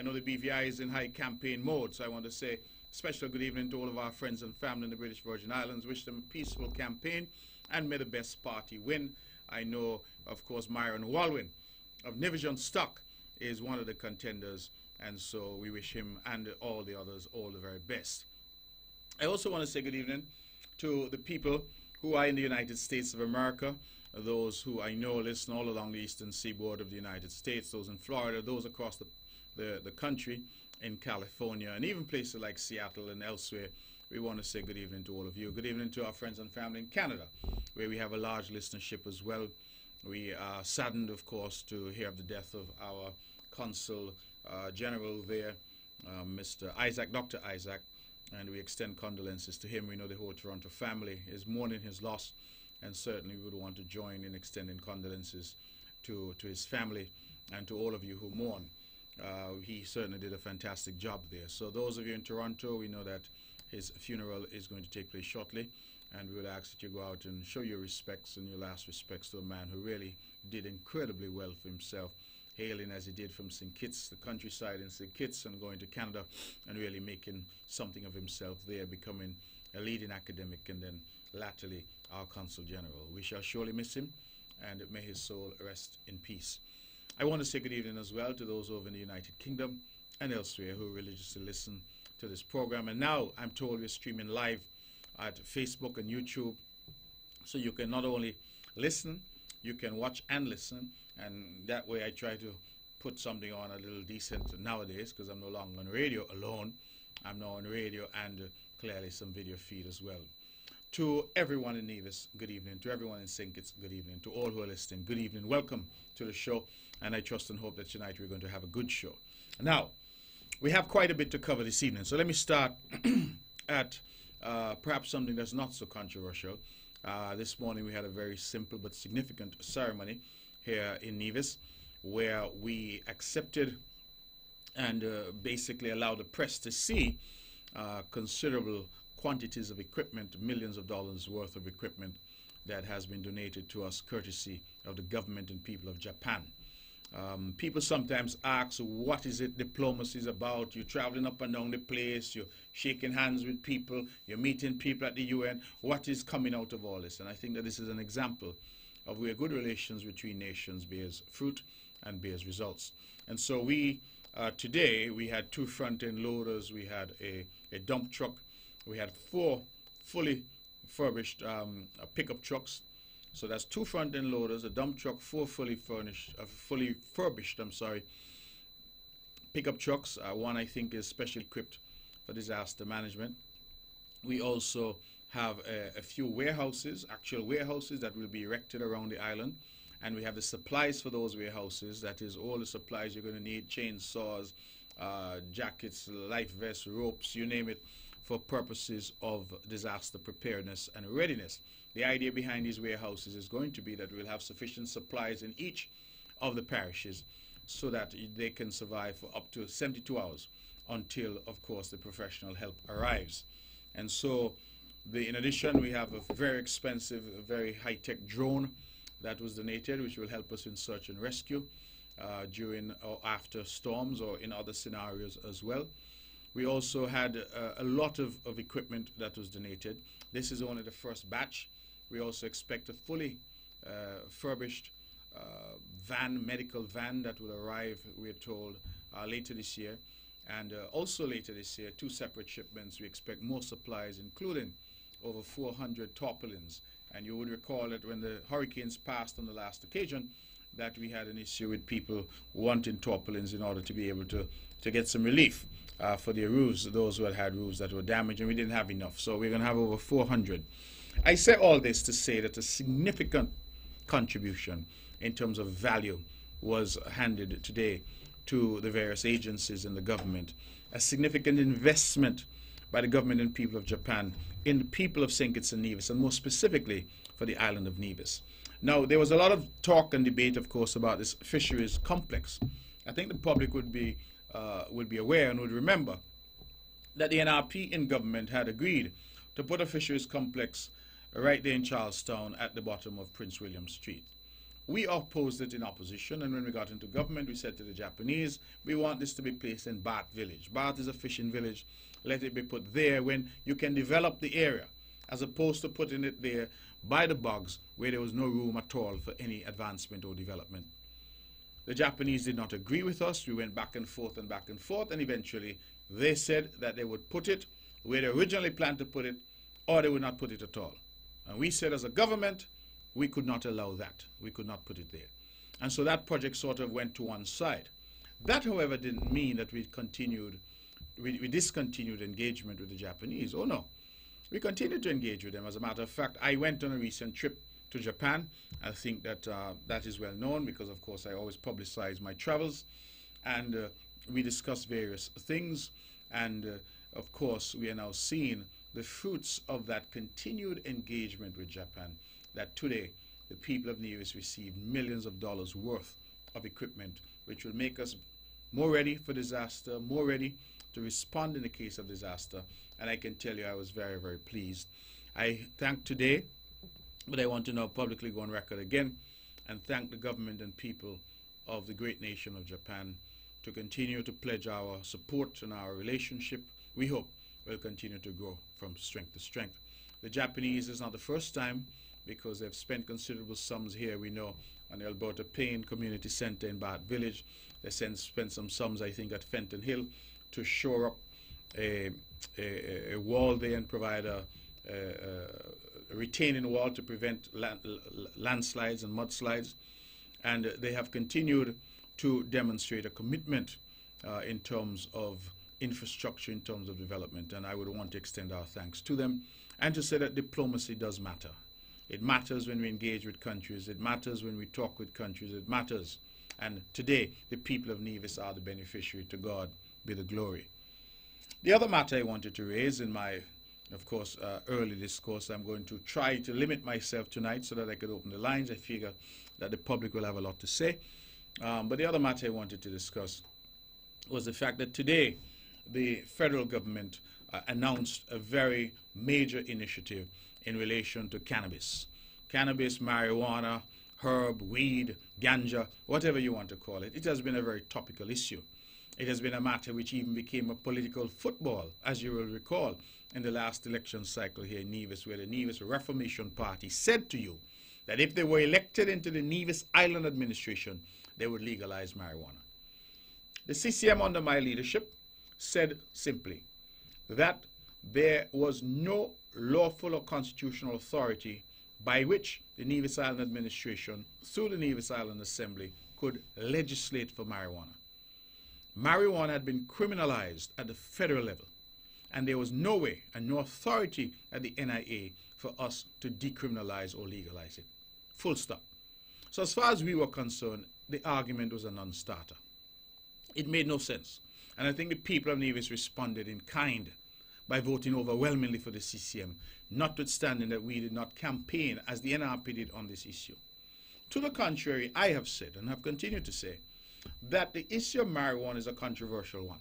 I know the BVI is in high campaign mode, so I want to say special good evening to all of our friends and family in the British Virgin Islands. Wish them a peaceful campaign and may the best party win. I know, of course, Myron Walwyn of Nivision Stock is one of the contenders, and so we wish him and all the others all the very best. I also want to say good evening to the people who are in the United States of America, those who I know listen all along the eastern seaboard of the United States, those in Florida, those across the country, in California, and even places like Seattle and elsewhere. We want to say good evening to all of you. Good evening to our friends and family in Canada, where we have a large listenership as well. We are saddened, of course, to hear of the death of our Consul General there, Mr. Isaac, Dr. Isaac, and we extend condolences to him. We know the whole Toronto family is mourning his loss, and certainly we would want to join in extending condolences to his family and to all of you who mourn. He certainly did a fantastic job there. So those of you in Toronto, we know that his funeral is going to take place shortly, and we would ask that you go out and show your respects and your last respects to a man who really did incredibly well for himself, hailing as he did from St. Kitts, the countryside in St. Kitts, and going to Canada and really making something of himself there, becoming a leading academic and then latterly our Consul General. We shall surely miss him, and may his soul rest in peace. I want to say good evening as well to those over in the United Kingdom and elsewhere who religiously listen to this program. And now I'm told we're streaming live at Facebook and YouTube, so you can not only listen, you can watch and listen, and that way I try to put something on a little decent nowadays, because I'm no longer on radio alone. I'm now on radio and clearly some video feed as well. To everyone in Nevis, good evening. To everyone in St. Kitts, good evening. To all who are listening, good evening. Welcome to the show, and I trust and hope that tonight we're going to have a good show. Now, we have quite a bit to cover this evening, so let me start at perhaps something that's not so controversial. This morning we had a very simple but significant ceremony here in Nevis, where we accepted and basically allowed the press to see considerable quantities of equipment, millions of dollars worth of equipment that has been donated to us courtesy of the government and people of Japan. People sometimes ask, what is it diplomacy is about? You're traveling up and down the place, you're shaking hands with people, you're meeting people at the UN. What is coming out of all this? And I think that this is an example of where good relations between nations bears fruit and bears results. And so we, today, we had 2 front-end loaders, we had a dump truck, we had 4 fully furbished pickup trucks. So that's 2 front-end loaders, a dump truck, 4 fully furbished pickup trucks. One I think is specially equipped for disaster management. We also have a few warehouses, actual warehouses that will be erected around the island, and we have the supplies for those warehouses. That is all the supplies you're going to need: chainsaws, jackets, life vests, ropes, you name it, for purposes of disaster preparedness and readiness. The idea behind these warehouses is going to be that we'll have sufficient supplies in each of the parishes so that they can survive for up to 72 hours until, of course, the professional help arrives. And so, in addition, we have a very expensive, very high-tech drone that was donated, which will help us in search and rescue during or after storms or in other scenarios as well. We also had a lot of equipment that was donated. This is only the first batch. We also expect a fully furbished medical van that will arrive, we're told, later this year. And also later this year, 2 separate shipments. We expect more supplies, including over 400 tarpaulins. And you would recall that when the hurricanes passed on the last occasion, that we had an issue with people wanting tarpaulins in order to be able to get some relief for their roofs, those who had roofs that were damaged, and we didn't have enough. So we're going to have over 400. I say all this to say that a significant contribution in terms of value was handed today to the various agencies in the government. A significant investment by the government and people of Japan in the people of St. Kitts and Nevis, and more specifically for the island of Nevis. Now, there was a lot of talk and debate, of course, about this fisheries complex. I think the public would be aware and would remember that the NRP in government had agreed to put a fisheries complex right there in Charlestown at the bottom of Prince William Street. we opposed it in opposition, and when we got into government, we said to the Japanese, we want this to be placed in Bath village. Bath is a fishing village. Let it be put there when you can develop the area, as opposed to putting it there by the bogs where there was no room at all for any advancement or development. The Japanese did not agree with us. We went back and forth, and eventually they said that they would put it where they originally planned to put it, or they would not put it at all. And we said as a government, we could not allow that. We could not put it there. And so that project sort of went to one side. That, however, didn't mean that we discontinued engagement with the Japanese. Oh, no. We continued to engage with them. As a matter of fact, I went on a recent trip to Japan. I think that that is well known because, of course, I always publicize my travels. And we discussed various things. And, of course, we are now seeing the fruits of that continued engagement with Japan, that today the people of Nevis receive millions of dollars worth of equipment, which will make us more ready for disaster, more ready to respond in the case of disaster. And I can tell you I was very, very pleased. I thank today, but I want to now publicly go on record again and thank the government and people of the great nation of Japan to continue to pledge our support and our relationship. We hope will continue to grow from strength to strength. The Japanese is not the first time, because they've spent considerable sums here, we know, on the Alberta Payne Community Center in Bath Village. They spent some sums, I think, at Fenton Hill to shore up a wall there and provide a retaining wall to prevent landslides and mudslides. And they have continued to demonstrate a commitment in terms of infrastructure, in terms of development. And I would want to extend our thanks to them and to say that diplomacy does matter. It matters when we engage with countries. It matters when we talk with countries. It matters. And today, the people of Nevis are the beneficiary. To God be the glory. The other matter I wanted to raise in my, of course, early discourse, I'm going to try to limit myself tonight so that I could open the lines. I figure that the public will have a lot to say. But the other matter I wanted to discuss was the fact that today the federal government announced a very major initiative in relation to cannabis. Cannabis, marijuana, herb, weed, ganja, whatever you want to call it. It has been a very topical issue. It has been a matter which even became a political football, as you will recall, in the last election cycle here in Nevis, where the Nevis Reformation Party said to you that if they were elected into the Nevis Island administration, they would legalize marijuana. The CCM under my leadership said simply that there was no lawful or constitutional authority by which the Nevis Island administration, through the Nevis Island Assembly, could legislate for marijuana. Marijuana had been criminalized at the federal level, and there was no way and no authority at the NIA for us to decriminalize or legalize it. Full stop. So as far as we were concerned, the argument was a non-starter. It made no sense. And I think the people of Nevis responded in kind by voting overwhelmingly for the CCM, notwithstanding that we did not campaign as the NRP did on this issue. To the contrary, I have said, and have continued to say, that the issue of marijuana is a controversial one.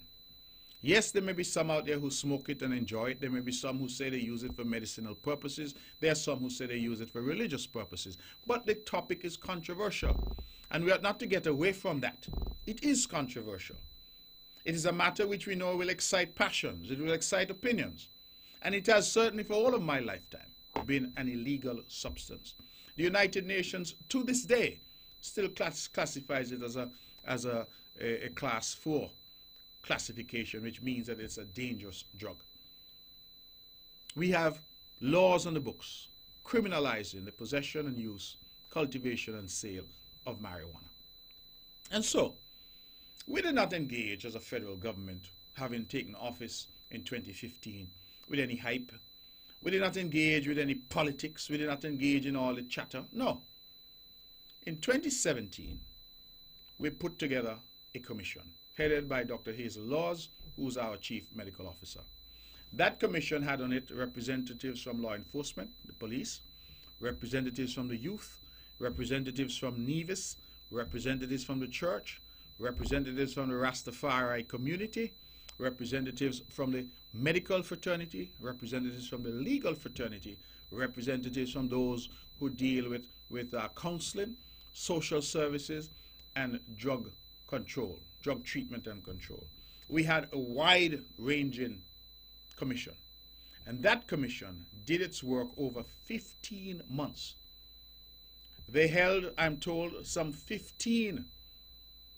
Yes, there may be some out there who smoke it and enjoy it. There may be some who say they use it for medicinal purposes. There are some who say they use it for religious purposes. But the topic is controversial, and we ought not to get away from that. It is controversial. It is a matter which we know will excite passions. It will excite opinions. And it has certainly for all of my lifetime been an illegal substance. The United Nations, to this day, still classifies it as a class 4 classification, which means that it's a dangerous drug. We have laws on the books criminalizing the possession and use, cultivation and sale of marijuana. And so, we did not engage as a federal government, having taken office in 2015, with any hype. We did not engage with any politics. We did not engage in all the chatter. No. In 2017, we put together a commission headed by Dr. Hazel Laws, who's our chief medical officer. That commission had on it representatives from law enforcement, the police, representatives from the youth, representatives from Nevis, representatives from the church, representatives from the Rastafari community, representatives from the medical fraternity, representatives from the legal fraternity, representatives from those who deal with counseling, social services, and drug control, drug treatment and control. We had a wide-ranging commission, and that commission did its work over 15 months. They held, I'm told, some 15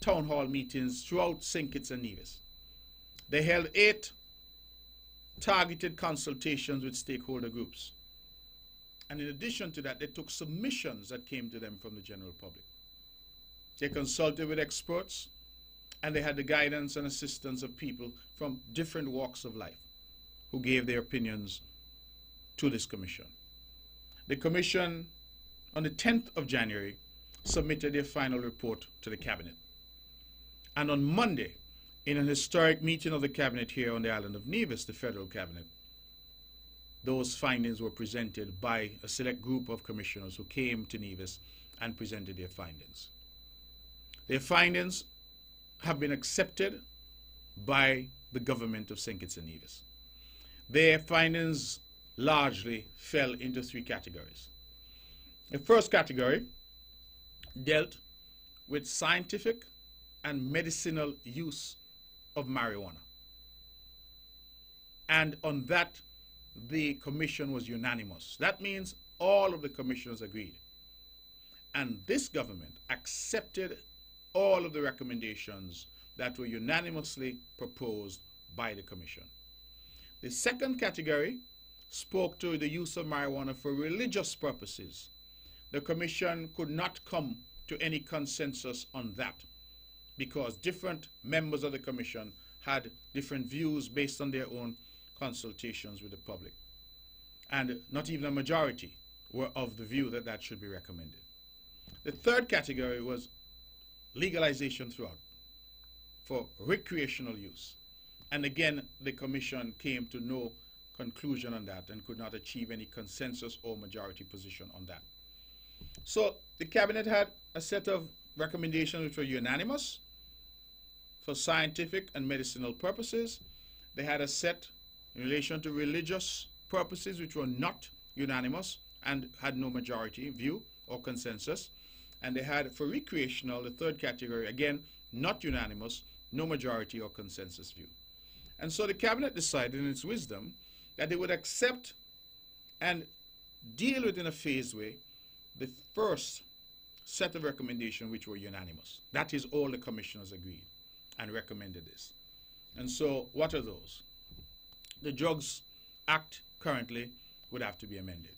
town hall meetings throughout St. Kitts and Nevis. They held 8 targeted consultations with stakeholder groups. And in addition to that, they took submissions that came to them from the general public. They consulted with experts, and they had the guidance and assistance of people from different walks of life who gave their opinions to this commission. The commission, on the 10th of January, submitted their final report to the cabinet. And on Monday, in an historic meeting of the cabinet here on the island of Nevis, the federal cabinet, those findings were presented by a select group of commissioners who came to Nevis and presented their findings. Their findings have been accepted by the government of St. Kitts and Nevis. Their findings largely fell into 3 categories. The first category dealt with scientific and medicinal use of marijuana. And on that, the commission was unanimous. That means all of the commissioners agreed. And this government accepted all of the recommendations that were unanimously proposed by the commission. The second category spoke to the use of marijuana for religious purposes. The commission could not come to any consensus on that because different members of the commission had different views based on their own consultations with the public. And not even a majority were of the view that that should be recommended. The third category was legalization throughout for recreational use. And again, the commission came to no conclusion on that and could not achieve any consensus or majority position on that. So the cabinet had a set of recommendations which were unanimous for scientific and medicinal purposes. They had a set in relation to religious purposes which were not unanimous and had no majority view or consensus. And they had for recreational, the third category, again, not unanimous, no majority or consensus view. And so the cabinet decided in its wisdom that they would accept and deal with in a phased way the first set of recommendations which were unanimous. That is, all the commissioners agreed and recommended this. And so what are those? The Drugs Act currently would have to be amended.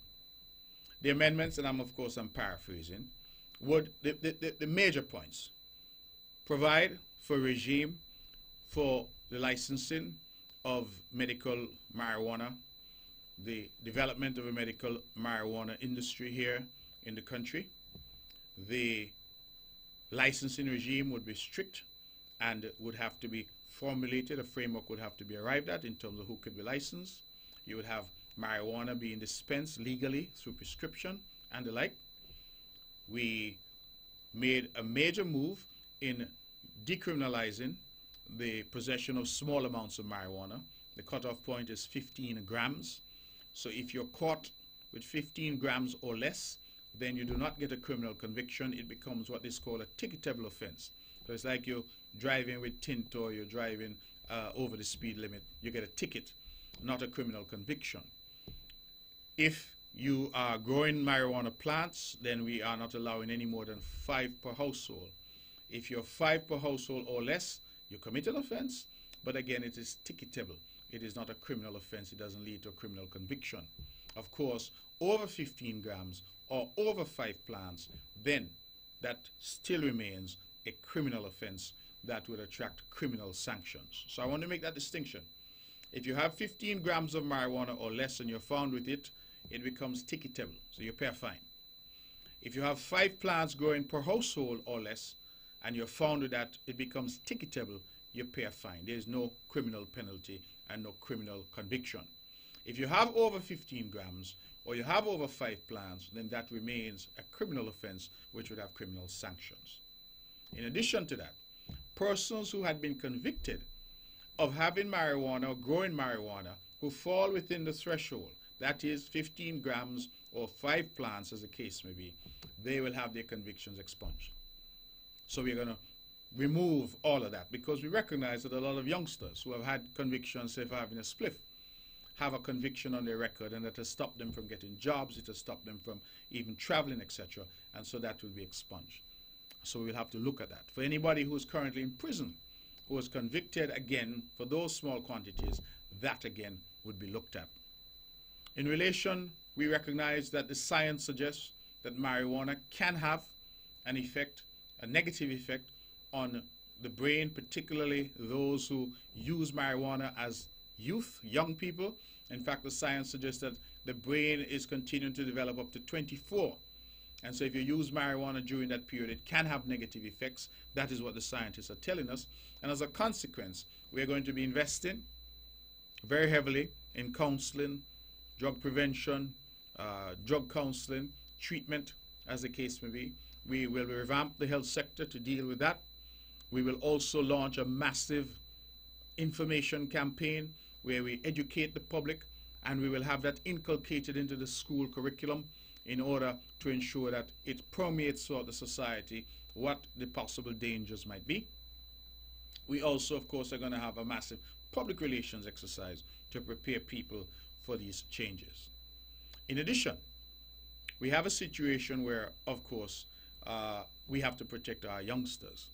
The amendments, and I'm paraphrasing, would, the major points, provide for a regime for the licensing of medical marijuana, the development of a medical marijuana industry here in the country. The licensing regime would be strict and would have to be formulated. A framework would have to be arrived at in terms of who could be licensed. You would have marijuana being dispensed legally through prescription and the like. We made a major move in decriminalizing the possession of small amounts of marijuana. The cutoff point is 15 grams. So if you're caught with 15 grams or less, then you do not get a criminal conviction. It becomes what is called a ticketable offense. So it's like you're driving with tint or you're driving over the speed limit. You get a ticket, not a criminal conviction. If you are growing marijuana plants, then we are not allowing any more than 5 per household. If you're 5 per household or less, you commit an offense, but again, it is ticketable. It is not a criminal offense. It doesn't lead to a criminal conviction. Of course, over 15 grams or over 5 plants, then that still remains a criminal offense that would attract criminal sanctions. So I want to make that distinction. If you have 15 grams of marijuana or less and you're found with it, it becomes ticketable, so you pay a fine. If you have 5 plants growing per household or less, and you're found with that, it becomes ticketable, you pay a fine. There is no criminal penalty and no criminal conviction. If you have over 15 grams or you have over 5 plants, then that remains a criminal offense which would have criminal sanctions. In addition to that, persons who had been convicted of having marijuana or growing marijuana who fall within the threshold that is 15 grams or 5 plants as the case may be, they will have their convictions expunged. So we're going to remove all of that because we recognize that a lot of youngsters who have had convictions, say for having a spliff, have a conviction on their record, and that has stopped them from getting jobs, it has stopped them from even traveling, etc. And so that will be expunged. So we'll have to look at that. For anybody who is currently in prison, who was convicted again for those small quantities, that again would be looked at. In relation, we recognize that the science suggests that marijuana can have an effect, a negative effect on the brain, particularly those who use marijuana as youth, young people. In fact, the science suggests that the brain is continuing to develop up to 24. And so if you use marijuana during that period, it can have negative effects. That is what the scientists are telling us. And as a consequence, we're going to be investing very heavily in counseling, drug prevention, drug counseling, treatment, as the case may be. We will revamp the health sector to deal with that. We will also launch a massive information campaign where we educate the public, and we will have that inculcated into the school curriculum in order to ensure that it permeates throughout the society what the possible dangers might be. We also, of course, are going to have a massive public relations exercise to prepare people for these changes. In addition, we have a situation where, of course, we have to protect our youngsters.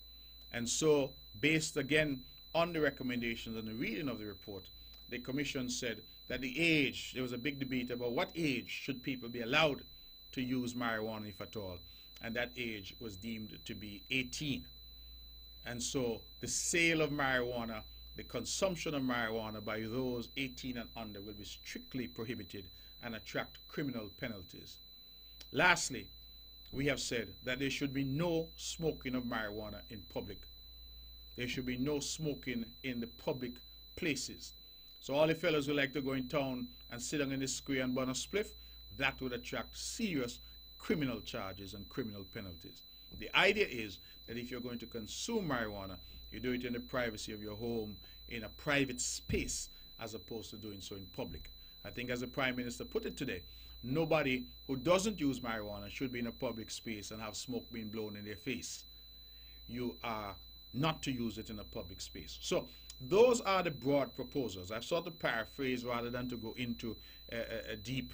And so, based again on the recommendations and the reading of the report, the Commission said that the age, there was a big debate about what age should people be allowed to use marijuana, if at all, and that age was deemed to be 18. And so the sale of marijuana, the consumption of marijuana by those 18 and under will be strictly prohibited and attract criminal penalties. Lastly, we have said that there should be no smoking of marijuana in public. There should be no smoking in the public places. So all the fellows who like to go in town and sit down in the square and burn a spliff, that would attract serious criminal charges and criminal penalties. The idea is that if you're going to consume marijuana, you do it in the privacy of your home, in a private space, as opposed to doing so in public. I think as the Prime Minister put it today, nobody who doesn't use marijuana should be in a public space and have smoke being blown in their face. You are not to use it in a public space. So those are the broad proposals. I've sort of paraphrased rather than to go into a deep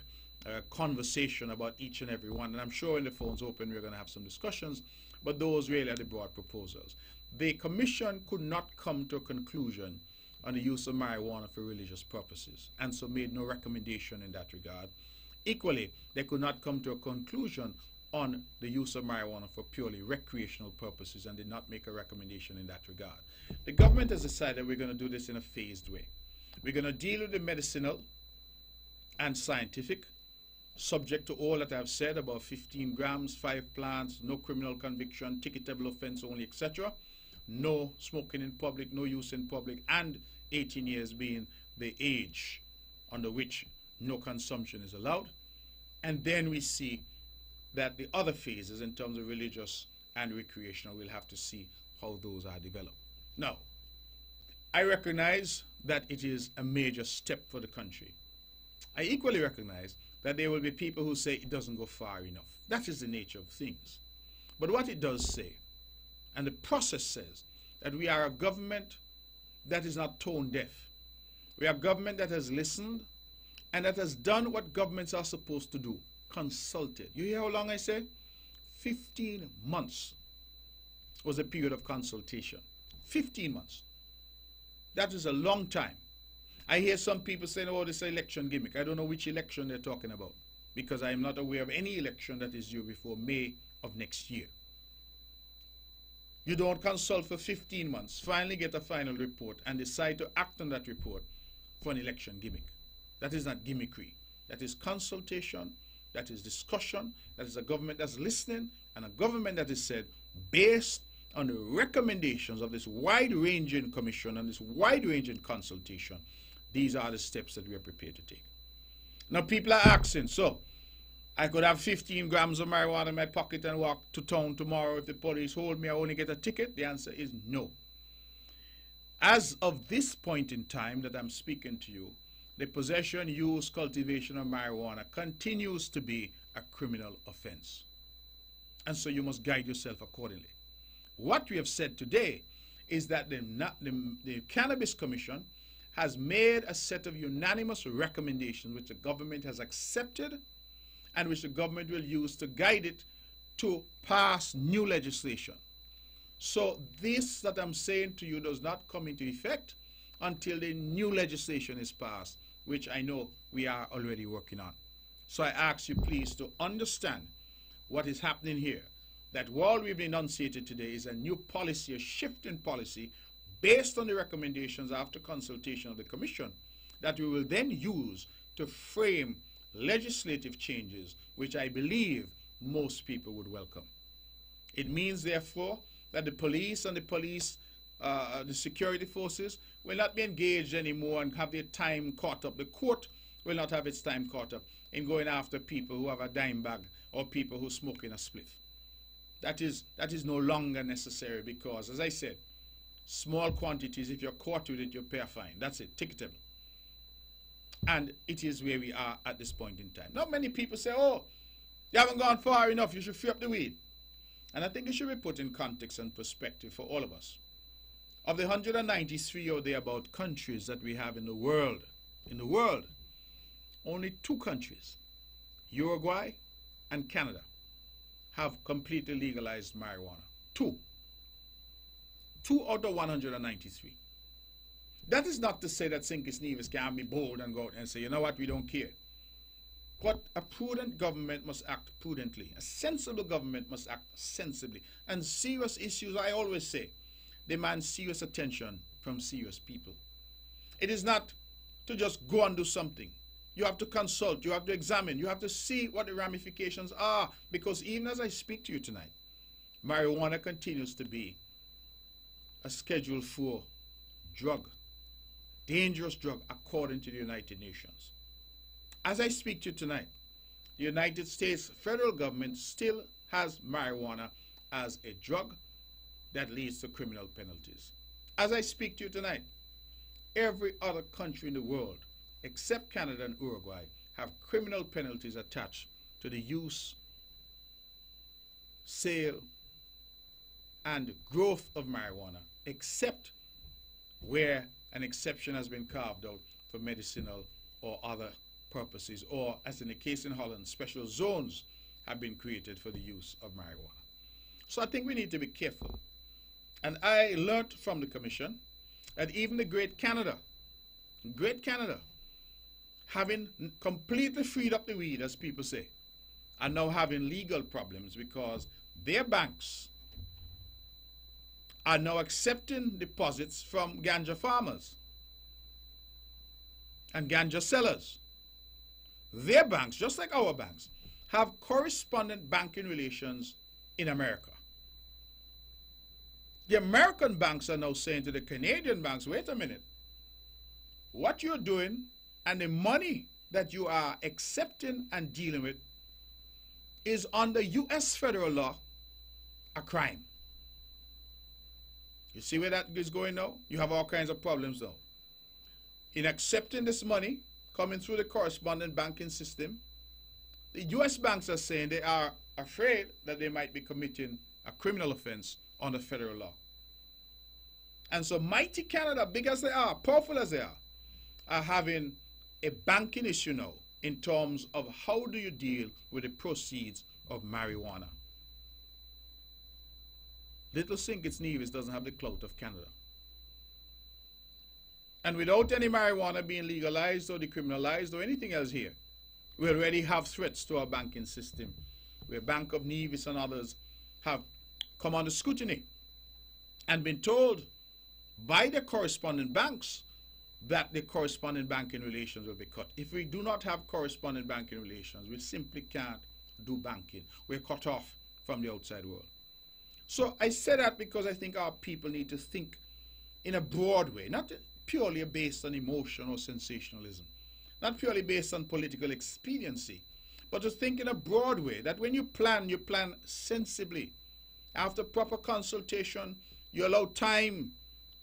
conversation about each and every one. And I'm sure when the phone's open, we're going to have some discussions. But those really are the broad proposals. The Commission could not come to a conclusion on the use of marijuana for religious purposes, and so made no recommendation in that regard. Equally, they could not come to a conclusion on the use of marijuana for purely recreational purposes and did not make a recommendation in that regard. The government has decided we're going to do this in a phased way. We're going to deal with the medicinal and scientific, subject to all that I've said about 15 grams, 5 plants, no criminal conviction, ticketable offense only, etc. No smoking in public, no use in public, and 18 years being the age under which no consumption is allowed. And then we see that the other phases in terms of religious and recreational, we'll have to see how those are developed. Now, I recognize that it is a major step for the country. I equally recognize that there will be people who say it doesn't go far enough. That is the nature of things. But what it does say, and the process says, that we are a government that is not tone deaf. We are a government that has listened and that has done what governments are supposed to do, consulted. You hear how long I said? 15 months was a period of consultation. 15 months. That is a long time. I hear some people saying, oh, this is an election gimmick. I don't know which election they're talking about, because I am not aware of any election that is due before May of next year. You don't consult for 15 months, finally get a final report, and decide to act on that report for an election gimmick. That is not gimmickry. That is consultation, that is discussion, that is a government that's listening, and a government that is said, based on the recommendations of this wide-ranging commission and this wide-ranging consultation, these are the steps that we are prepared to take. Now people are asking, so I could have 15 grams of marijuana in my pocket and walk to town tomorrow. If the police hold me, I only get a ticket. The answer is no. As of this point in time that I'm speaking to you, the possession, use, cultivation of marijuana continues to be a criminal offense. And so you must guide yourself accordingly. What we have said today is that the Cannabis Commission has made a set of unanimous recommendations which the government has accepted and which the government will use to guide it to pass new legislation. So this that I'm saying to you does not come into effect until the new legislation is passed, which I know we are already working on. So I ask you please to understand what is happening here, that what we've enunciated today is a new policy, a shift in policy based on the recommendations after consultation of the Commission that we will then use to frame legislative changes which I believe most people would welcome. It means therefore that the police and the security forces will not be engaged anymore and have their time caught up. The court will not have its time caught up in going after people who have a dime bag or people who smoke in a spliff. That is no longer necessary because, as I said, small quantities, if you're caught with it, you pay a fine. That's it, ticketable. And it is where we are at this point in time. Not many people say, oh, you haven't gone far enough, you should free up the weed. And I think it should be put in context and perspective for all of us. Of the 193 or thereabout countries that we have in the world, only 2 countries, Uruguay and Canada, have completely legalized marijuana. 2 out of 193. That is not to say that Sinkis Nevis can be bold and go out and say, you know what, we don't care. But a prudent government must act prudently. A sensible government must act sensibly. And serious issues, I always say, demand serious attention from serious people. It is not to just go and do something. You have to consult, you have to examine, you have to see what the ramifications are. Because even as I speak to you tonight, marijuana continues to be a Schedule 4 drug, dangerous drug according to the United Nations. As I speak to you tonight, the United States federal government still has marijuana as a drug that leads to criminal penalties. As I speak to you tonight, every other country in the world, except Canada and Uruguay, have criminal penalties attached to the use, sale, and growth of marijuana, except where an exception has been carved out for medicinal or other purposes, or as in the case in Holland, special zones have been created for the use of marijuana. So I think we need to be careful. And I learned from the Commission that even the Great Canada, having completely freed up the weed, as people say, are now having legal problems because their banks are now accepting deposits from ganja farmers and ganja sellers. Their banks, just like our banks, have correspondent banking relations in America. The American banks are now saying to the Canadian banks, wait a minute, what you're doing and the money that you are accepting and dealing with is under U.S. federal law a crime. You see where that is going now? You have all kinds of problems now. In accepting this money coming through the correspondent banking system, the U.S. banks are saying they are afraid that they might be committing a criminal offense under federal law. And so mighty Canada, big as they are, powerful as they are having a banking issue now in terms of how do you deal with the proceeds of marijuana. Little St. Kitts Nevis doesn't have the clout of Canada. And without any marijuana being legalized or decriminalized or anything else here, we already have threats to our banking system, where Bank of Nevis and others have come under scrutiny and been told by the correspondent banks that the correspondent banking relations will be cut. If we do not have correspondent banking relations, we simply can't do banking. We're cut off from the outside world. So I say that because I think our people need to think in a broad way, not purely based on emotion or sensationalism, not purely based on political expediency, but to think in a broad way, that when you plan sensibly. After proper consultation, you allow time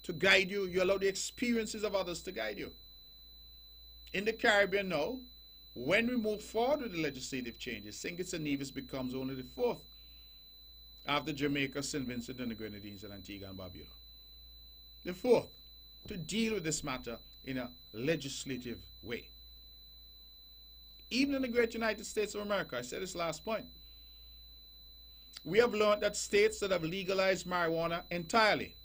to guide you, you allow the experiences of others to guide you. In the Caribbean now, when we move forward with the legislative changes, St. Kitts and Nevis becomes only the fourth after Jamaica, St. Vincent and the Grenadines, and Antigua and Barbuda. The fourth to deal with this matter in a legislative way. Even in the great United States of America, I said this last point, we have learned that states that have legalized marijuana entirely,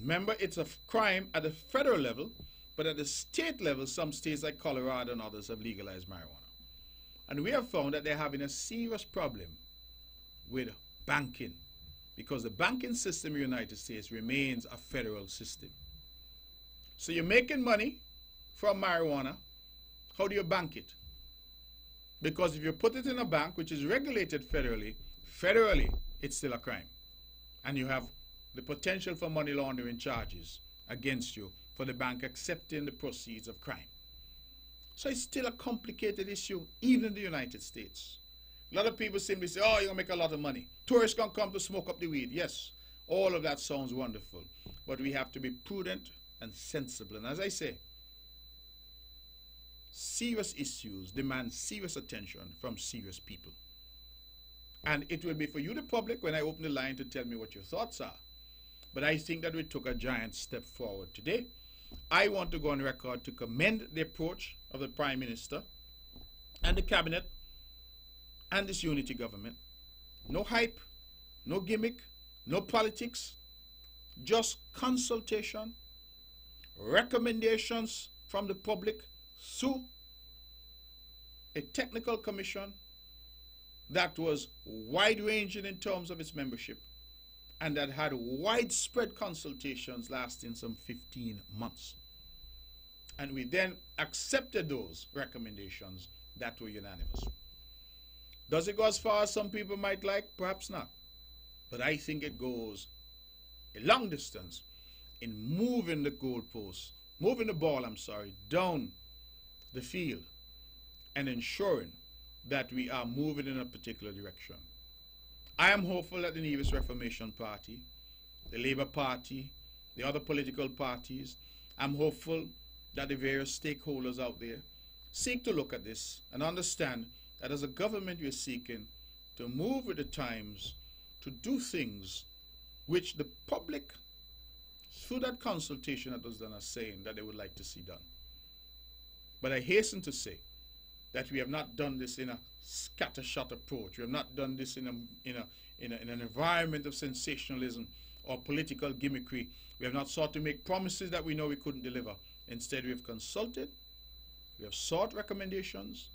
remember, it's a crime at the federal level, but at the state level, some states like Colorado and others have legalized marijuana. And we have found that they're having a serious problem with banking, because the banking system in the United States remains a federal system. So you're making money from marijuana. How do you bank it? Because if you put it in a bank which is regulated federally, it's still a crime. And you have the potential for money laundering charges against you for the bank accepting the proceeds of crime. So it's still a complicated issue, even in the United States. A lot of people simply say, oh, you're going to make a lot of money. Tourists going to come to smoke up the weed. Yes, all of that sounds wonderful. But we have to be prudent and sensible. And as I say, serious issues demand serious attention from serious people. And it will be for you, the public, when I open the line, to tell me what your thoughts are. But I think that we took a giant step forward today. I want to go on record to commend the approach of the Prime Minister and the Cabinet and this unity government. No hype, no gimmick, no politics, just consultation, recommendations from the public through a technical commission that was wide-ranging in terms of its membership and that had widespread consultations lasting some 15 months. And we then accepted those recommendations that were unanimous. Does it go as far as some people might like? Perhaps not. But I think it goes a long distance in moving the goalposts, moving the ball, down the field and ensuring that we are moving in a particular direction. I am hopeful that the Nevis Reformation Party, the Labour Party, the other political parties, I'm hopeful that the various stakeholders out there seek to look at this and understand that as a government we are seeking to move with the times, to do things which the public, through that consultation that was done, are saying that they would like to see done. But I hasten to say that we have not done this in a scattershot approach. We have not done this in an environment of sensationalism or political gimmickry. We have not sought to make promises that we know we couldn't deliver. Instead, we have consulted, we have sought recommendations,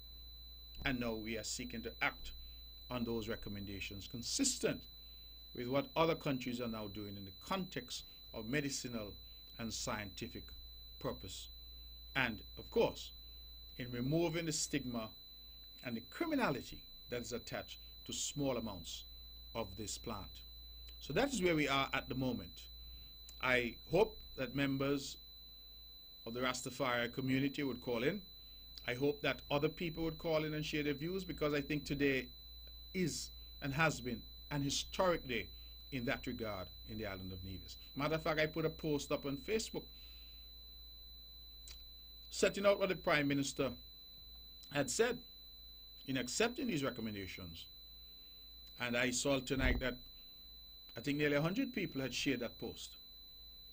and now we are seeking to act on those recommendations consistent with what other countries are now doing in the context of medicinal and scientific purpose. And, of course, in removing the stigma and the criminality that is attached to small amounts of this plant. So that is where we are at the moment. I hope that members of the Rastafari community would call in. I hope that other people would call in and share their views, because I think today is and has been an historic day in that regard in the island of Nevis. Matter of fact, I put a post up on Facebook setting out what the Prime Minister had said in accepting these recommendations. And I saw tonight that I think nearly 100 people had shared that post.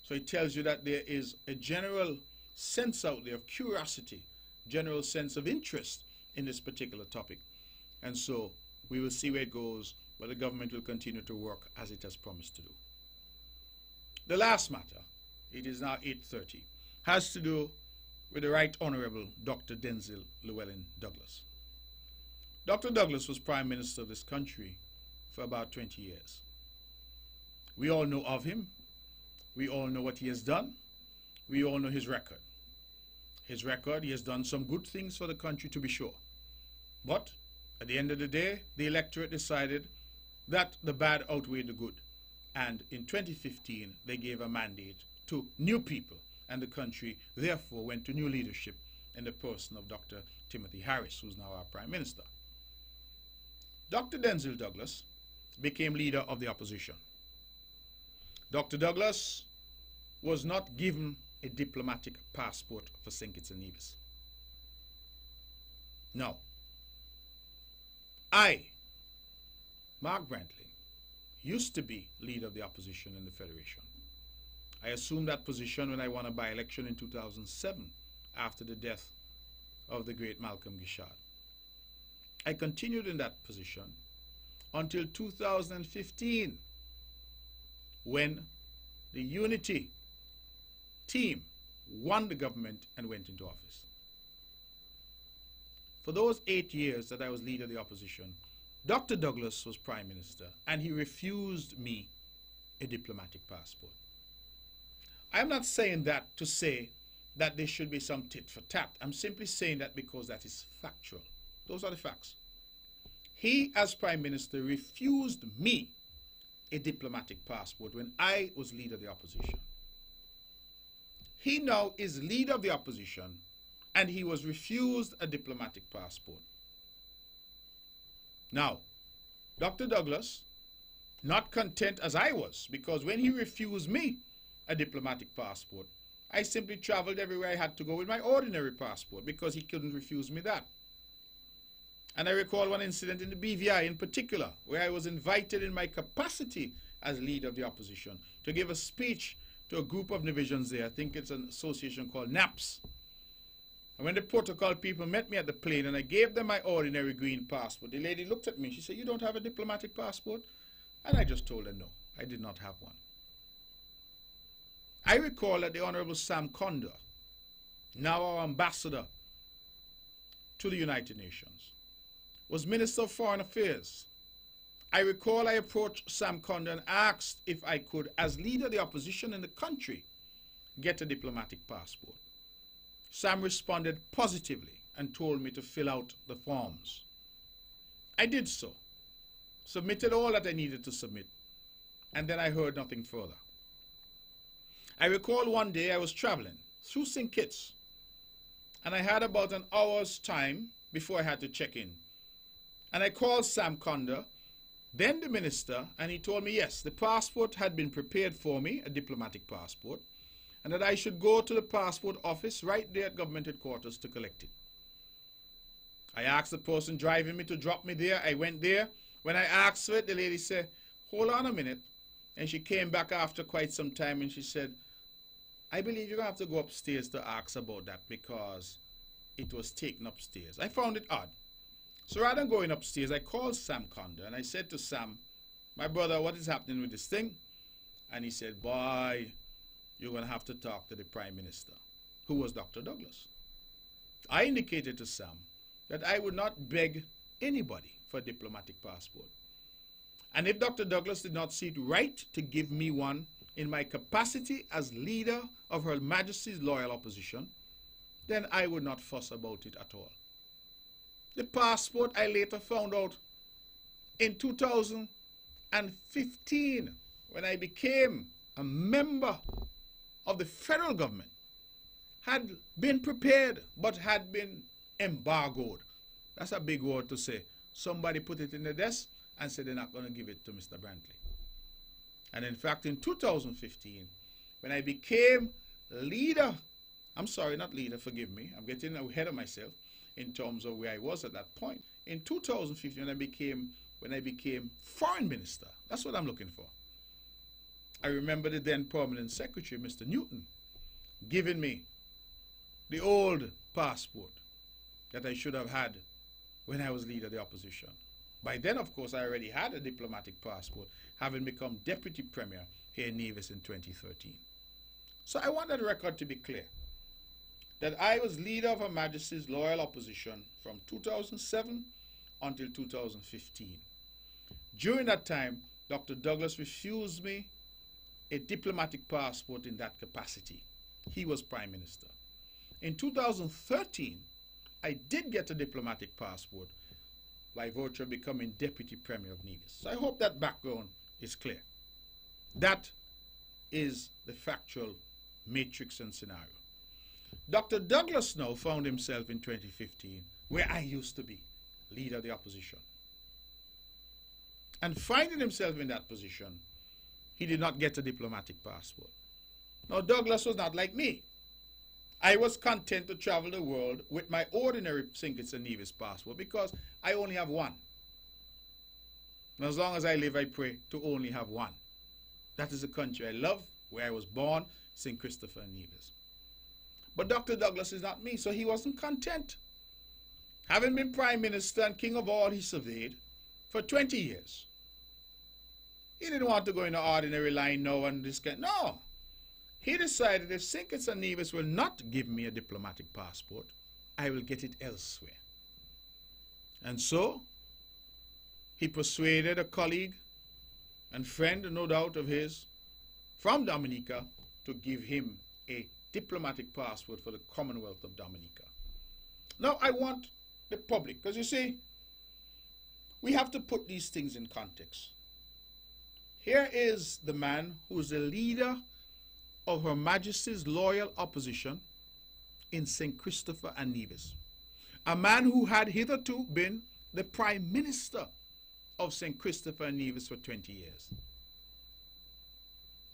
So it tells you that there is a general sense out there of curiosity, general sense of interest in this particular topic. And so we will see where it goes, but the government will continue to work as it has promised to do. The last matter, it is now 8:30, has to do with the Right Honorable Dr. Denzil Llewellyn Douglas. Dr. Douglas was Prime Minister of this country for about 20 years. We all know of him. We all know what he has done. We all know his record. His record, he has done some good things for the country, to be sure. But at the end of the day, the electorate decided that the bad outweighed the good. And in 2015, they gave a mandate to new people, and the country therefore went to new leadership in the person of Dr. Timothy Harris, who's now our Prime Minister. Dr. Denzil Douglas became leader of the opposition. Dr. Douglas was not given a diplomatic passport for St. Kitts and Nevis. Now, I, Mark Brantley, used to be leader of the opposition in the Federation. I assumed that position when I won a by-election in 2007 after the death of the great Malcolm Gishard. I continued in that position until 2015 when the Unity team won the government and went into office. For those 8 years that I was leader of the opposition, Dr. Douglas was Prime Minister, and he refused me a diplomatic passport. I'm not saying that to say that there should be some tit for tat. I'm simply saying that because that is factual. Those are the facts. He, as Prime Minister, refused me a diplomatic passport when I was leader of the opposition. He now is leader of the opposition, and he was refused a diplomatic passport. Now, Dr. Douglas, not content as I was, because when he refused me a diplomatic passport, I simply traveled everywhere I had to go with my ordinary passport because he couldn't refuse me that. And I recall one incident in the BVI in particular, where I was invited in my capacity as leader of the opposition to give a speech to a group of divisions there. I think it's an association called NAPS. And when the protocol people met me at the plane and I gave them my ordinary green passport, the lady looked at me and she said, "You don't have a diplomatic passport?" And I just told her no, I did not have one. I recall that the Honorable Sam Condor, now our ambassador to the United Nations, was Minister of Foreign Affairs. I recall I approached Sam Condor and asked if I could, as leader of the opposition in the country, get a diplomatic passport. Sam responded positively and told me to fill out the forms. I did so, submitted all that I needed to submit, and then I heard nothing further. I recall one day I was traveling through St. Kitts, and I had about an hour's time before I had to check in. And I called Sam Condor, then the minister, and he told me, yes, the passport had been prepared for me, a diplomatic passport, and that I should go to the passport office right there at government headquarters to collect it. I asked the person driving me to drop me there. I went there. When I asked for it, the lady said, "Hold on a minute." And she came back after quite some time and she said, "I believe you're going to have to go upstairs to ask about that because it was taken upstairs." I found it odd. So rather than going upstairs, I called Sam Condor and I said to Sam, "My brother, what is happening with this thing?" And he said, "Boy, you're going to have to talk to the Prime Minister," who was Dr. Douglas. I indicated to Sam that I would not beg anybody for a diplomatic passport. And if Dr. Douglas did not see it right to give me one in my capacity as leader of Her Majesty's loyal opposition, then I would not fuss about it at all. The passport, I later found out in 2015, when I became a member of the federal government, had been prepared but had been embargoed. That's a big word to say. Somebody put it in the desk and said they're not going to give it to Mr. Brantley. And in fact, in 2015, when I became leader, I'm sorry, not leader, forgive me, I'm getting ahead of myself in terms of where I was at that point. In 2015, when I became foreign minister, that's what I'm looking for. I remember the then permanent secretary, Mr. Newton, giving me the old passport that I should have had when I was leader of the opposition. By then, of course, I already had a diplomatic passport, having become deputy premier here in Nevis in 2013. So I want that record to be clear, that I was leader of Her Majesty's loyal opposition from 2007 until 2015. During that time, Dr. Douglas refused me a diplomatic passport in that capacity. He was Prime Minister. In 2013, I did get a diplomatic passport by virtue of becoming Deputy Premier of Nevis. So I hope that background is clear. That is the factual matrix and scenario. Dr. Douglas now found himself in 2015 where I used to be, leader of the opposition. And finding himself in that position, he did not get a diplomatic passport. Now, Douglas was not like me. I was content to travel the world with my ordinary St. Kitts and Nevis passport because I only have one. And as long as I live, I pray to only have one. That is the country I love, where I was born, St. Christopher and Nevis. But Dr. Douglas is not me, so he wasn't content. Having been Prime Minister and King of all he surveyed for 20 years. He didn't want to go in the ordinary line now and this kind. No. He decided if St. Kitts and Nevis will not give me a diplomatic passport, I will get it elsewhere. And so, he persuaded a colleague and friend, no doubt of his, from Dominica to give him a diplomatic passport for the Commonwealth of Dominica. Now, I want the public, because you see, we have to put these things in context. Here is the man who is the leader of Her Majesty's loyal opposition in St. Christopher and Nevis. A man who had hitherto been the Prime Minister of St. Christopher and Nevis for 20 years.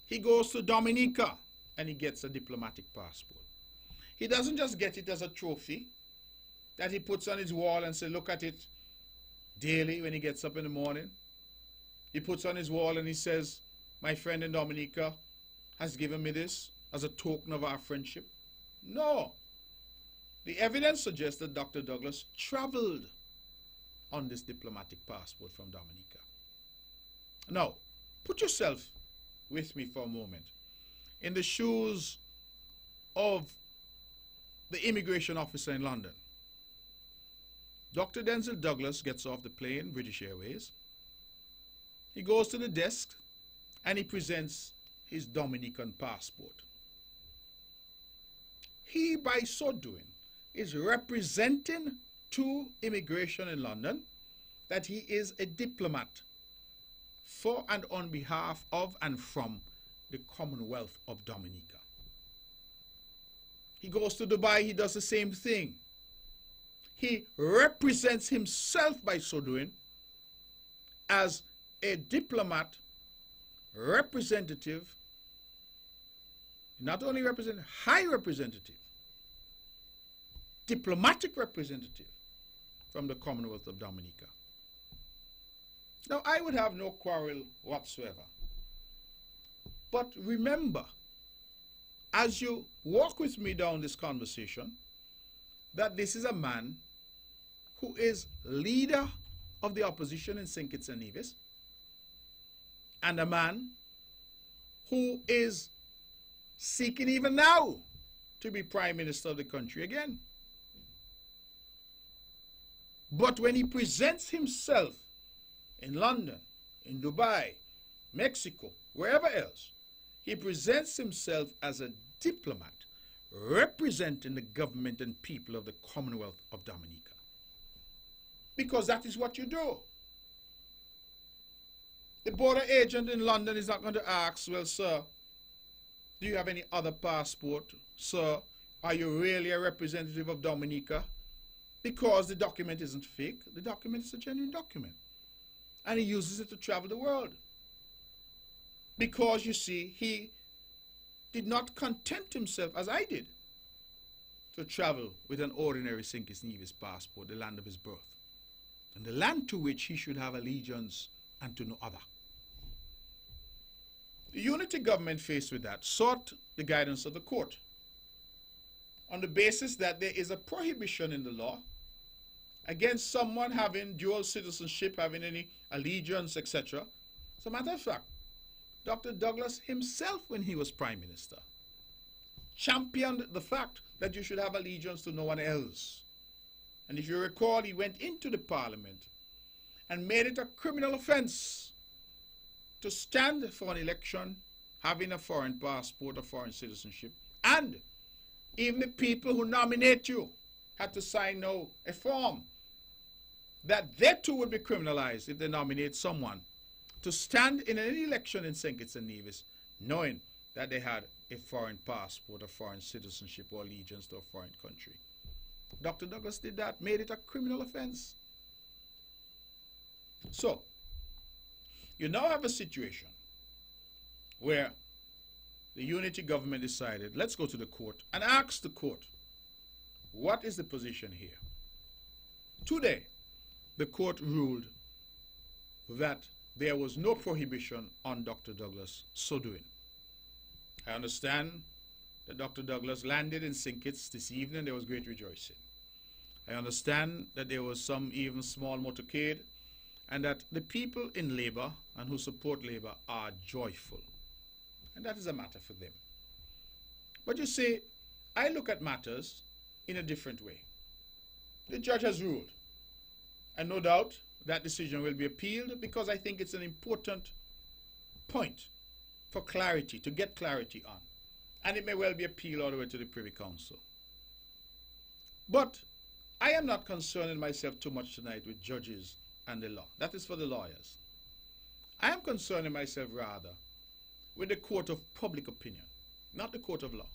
He goes to Dominica and he gets a diplomatic passport. He doesn't just get it as a trophy that he puts on his wall and says, look at it daily when he gets up in the morning. He puts on his wall and he says, my friend in Dominica has given me this as a token of our friendship. No. The evidence suggests that Dr. Douglas traveled on this diplomatic passport from Dominica. Now, put yourself with me for a moment in the shoes of the immigration officer in London. Dr. Denzil Douglas gets off the plane, British Airways. He goes to the desk and he presents his Dominican passport. He, by so doing, is representing to immigration in London that he is a diplomat for and on behalf of and from the Commonwealth of Dominica. He goes to Dubai, he does the same thing. He represents himself by so doing as a diplomat, representative, not only representative, high representative, diplomatic representative from the Commonwealth of Dominica. Now, I would have no quarrel whatsoever. But remember, as you walk with me down this conversation, that this is a man who is leader of the opposition in St. Kitts and Nevis, and a man who is seeking even now to be Prime Minister of the country again. But when he presents himself in London, in Dubai, Mexico, wherever else, he presents himself as a diplomat representing the government and people of the Commonwealth of Dominica. Because that is what you do. The border agent in London is not going to ask, well, sir, do you have any other passport? Sir, are you really a representative of Dominica? Because the document isn't fake. The document is a genuine document. And he uses it to travel the world. Because, you see, he did not content himself, as I did, to travel with an ordinary St. Kitts and Nevis passport, the land of his birth, and the land to which he should have allegiance and to no other. The unity government, faced with that, sought the guidance of the court on the basis that there is a prohibition in the law against someone having dual citizenship, having any allegiance, etc. As a matter of fact, Dr. Douglas himself, when he was Prime Minister, championed the fact that you should have allegiance to no one else. And if you recall, he went into the Parliament and made it a criminal offense to stand for an election having a foreign passport or foreign citizenship. And even the people who nominate you had to sign now a form that they too would be criminalized if they nominate someone to stand in any election in St. Kitts and Nevis knowing that they had a foreign passport, a foreign citizenship, or allegiance to a foreign country. Dr. Douglas did that, made it a criminal offense. So, you now have a situation where the unity government decided, let's go to the court and ask the court, what is the position here? Today, the court ruled that there was no prohibition on Dr. Douglas so doing. I understand that Dr. Douglas landed in St. Kitts this evening. There was great rejoicing. I understand that there was some even small motorcade, and that the people in Labour and who support Labour are joyful. And that is a matter for them. But you see, I look at matters in a different way. The judge has ruled, and no doubt that decision will be appealed, because I think it's an important point for clarity, to get clarity on. And it may well be appealed all the way to the Privy Council. But I am not concerning myself too much tonight with judges and the law. That is for the lawyers. I am concerning myself rather with the court of public opinion, not the court of law.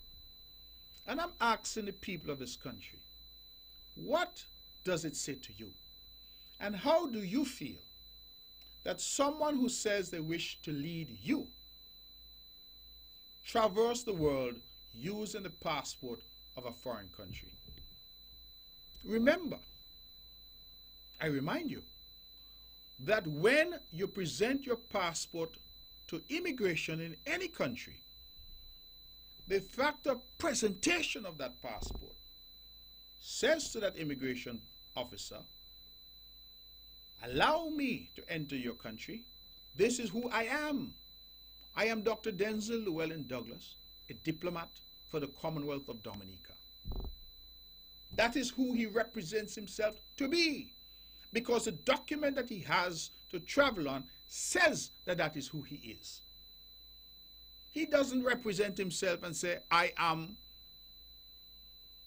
And I'm asking the people of this country, what does it say to you? And how do you feel that someone who says they wish to lead you traverse the world using the passport of a foreign country? Remember, I remind you, that when you present your passport to immigration in any country, the fact of presentation of that passport says to that immigration officer, allow me to enter your country. This is who I am. I am Dr. Denzel Llewellyn Douglas, a diplomat for the Commonwealth of Dominica. That is who he represents himself to be, because the document that he has to travel on says that that is who he is. He doesn't represent himself and say, I am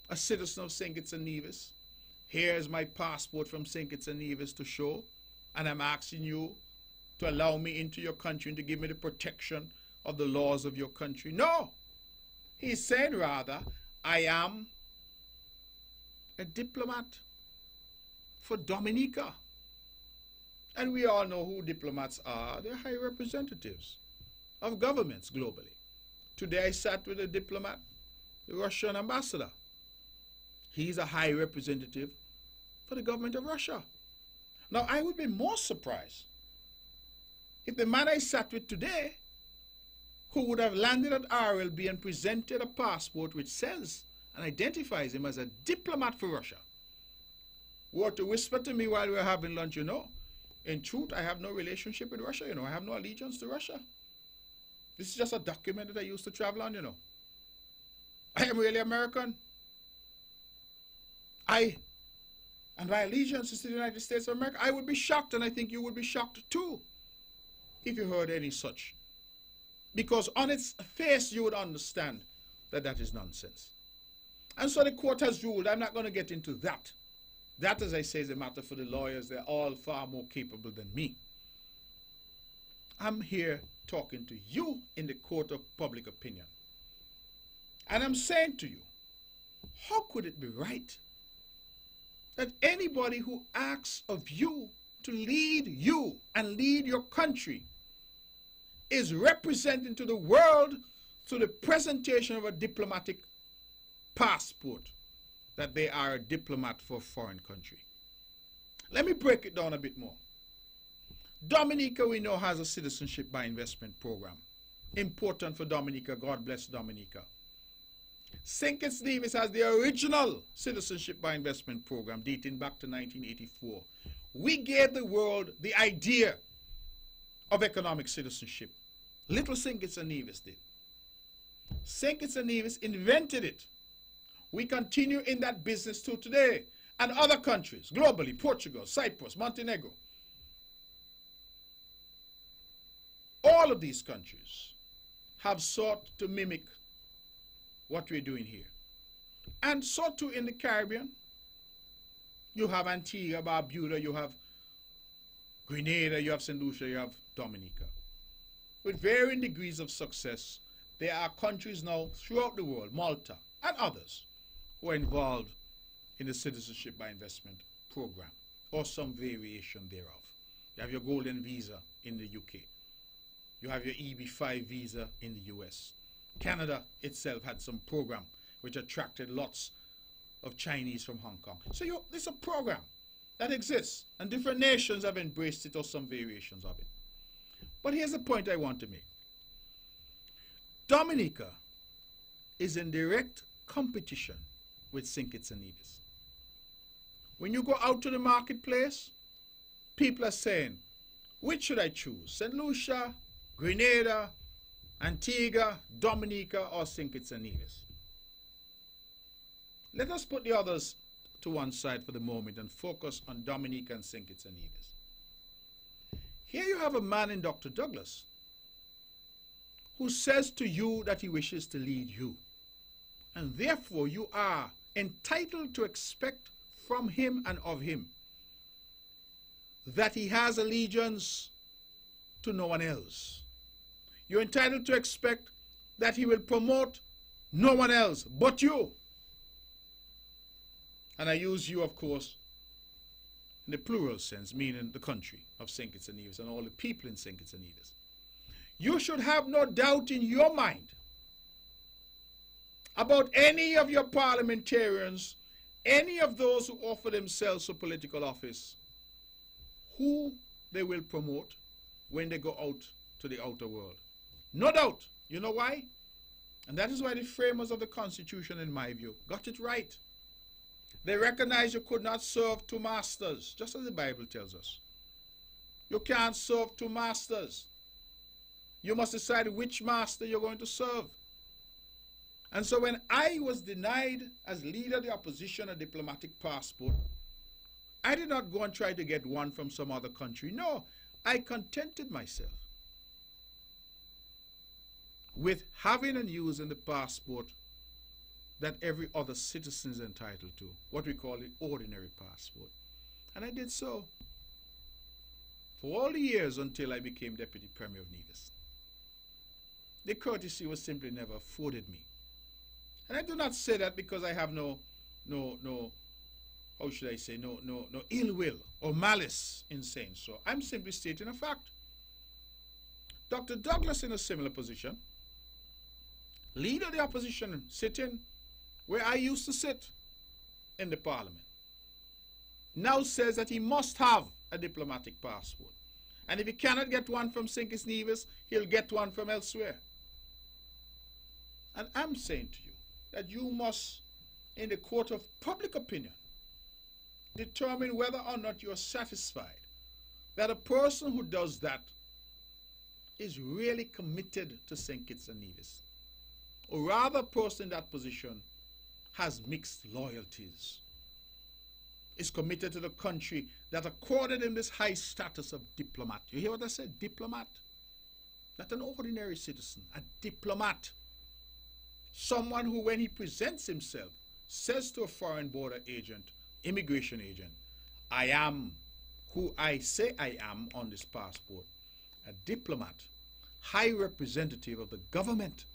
a citizen of St. Kitts and Nevis. Here's my passport from St. Kitts and Nevis to show, and I'm asking you to allow me into your country and to give me the protection of the laws of your country. No. He's saying rather, I am a diplomat for Dominica. And we all know who diplomats are. They're high representatives of governments globally. Today I sat with a diplomat, the Russian ambassador. He's a high representative for the government of Russia. Now, I would be more surprised if the man I sat with today, who would have landed at RLB and presented a passport which says and identifies him as a diplomat for Russia, were to whisper to me while we were having lunch, you know, in truth, I have no relationship with Russia, you know, I have no allegiance to Russia. This is just a document that I used to travel on, you know. I am really American. And my allegiance is to the United States of America. I would be shocked, and I think you would be shocked too, if you heard any such. Because on its face, you would understand that that is nonsense. And so the court has ruled. I'm not going to get into that. That, as I say, is a matter for the lawyers. They're all far more capable than me. I'm here talking to you in the court of public opinion. And I'm saying to you, how could it be right that anybody who asks of you to lead you and lead your country is representing to the world through the presentation of a diplomatic passport that they are a diplomat for a foreign country? Let me break it down a bit more. Dominica, we know, has a citizenship by investment program. Important for Dominica. God bless Dominica. St. Kitts Nevis has the original citizenship by investment program dating back to 1984. We gave the world the idea of economic citizenship. Little St. Kitts and Nevis did. St. Kitts and Nevis invented it. We continue in that business till today. And other countries, globally, Portugal, Cyprus, Montenegro. All of these countries have sought to mimic what we're doing here. And so too in the Caribbean. You have Antigua, Barbuda, you have Grenada, you have St. Lucia, you have Dominica. With varying degrees of success, there are countries now throughout the world, Malta and others, who are involved in the citizenship by investment program, or some variation thereof. You have your golden visa in the UK. You have your EB5 visa in the US. Canada itself had some program which attracted lots of Chinese from Hong Kong. So there's a program that exists, and different nations have embraced it or some variations of it. But here's the point I want to make. Dominica is in direct competition with St. Kitts and Nevis. When you go out to the marketplace, people are saying, which should I choose? St. Lucia, Grenada, Antigua, Dominica, or St. Kitts and Nevis? Let us put the others to one side for the moment and focus on Dominica and St. Kitts and Nevis. Here you have a man in Dr. Douglas who says to you that he wishes to lead you. And therefore you are entitled to expect from him and of him that he has allegiance to no one else. You're entitled to expect that he will promote no one else but you. And I use you, of course, in the plural sense, meaning the country of St. Kitts and Nevis and all the people in St. Kitts and Nevis. You should have no doubt in your mind about any of your parliamentarians, any of those who offer themselves for political office, who they will promote when they go out to the outer world. No doubt. You know why? And that is why the framers of the Constitution, in my view, got it right. They recognized you could not serve two masters, just as the Bible tells us. You can't serve two masters. You must decide which master you're going to serve. And so when I was denied as leader of the opposition a diplomatic passport, I did not go and try to get one from some other country. No, I contented myself with having and using the passport that every other citizen is entitled to, what we call the ordinary passport. And I did so for all the years until I became Deputy Premier of Nevis. The courtesy was simply never afforded me. And I do not say that because I have no how should I say, no ill will or malice in saying so. I'm simply stating a fact. Dr. Douglas, in a similar position, leader of the opposition, sitting where I used to sit in the parliament, now says that he must have a diplomatic passport. And if he cannot get one from St. Kitts and Nevis, he'll get one from elsewhere. And I'm saying to you that you must, in the court of public opinion, determine whether or not you're satisfied that a person who does that is really committed to St. Kitts and Nevis. Or rather, a person in that position has mixed loyalties, is committed to the country that accorded him this high status of diplomat. You hear what I said? Diplomat. Not an ordinary citizen, a diplomat. Someone who, when he presents himself, says to a foreign border agent, immigration agent, I am who I say I am on this passport, a diplomat, high representative of the government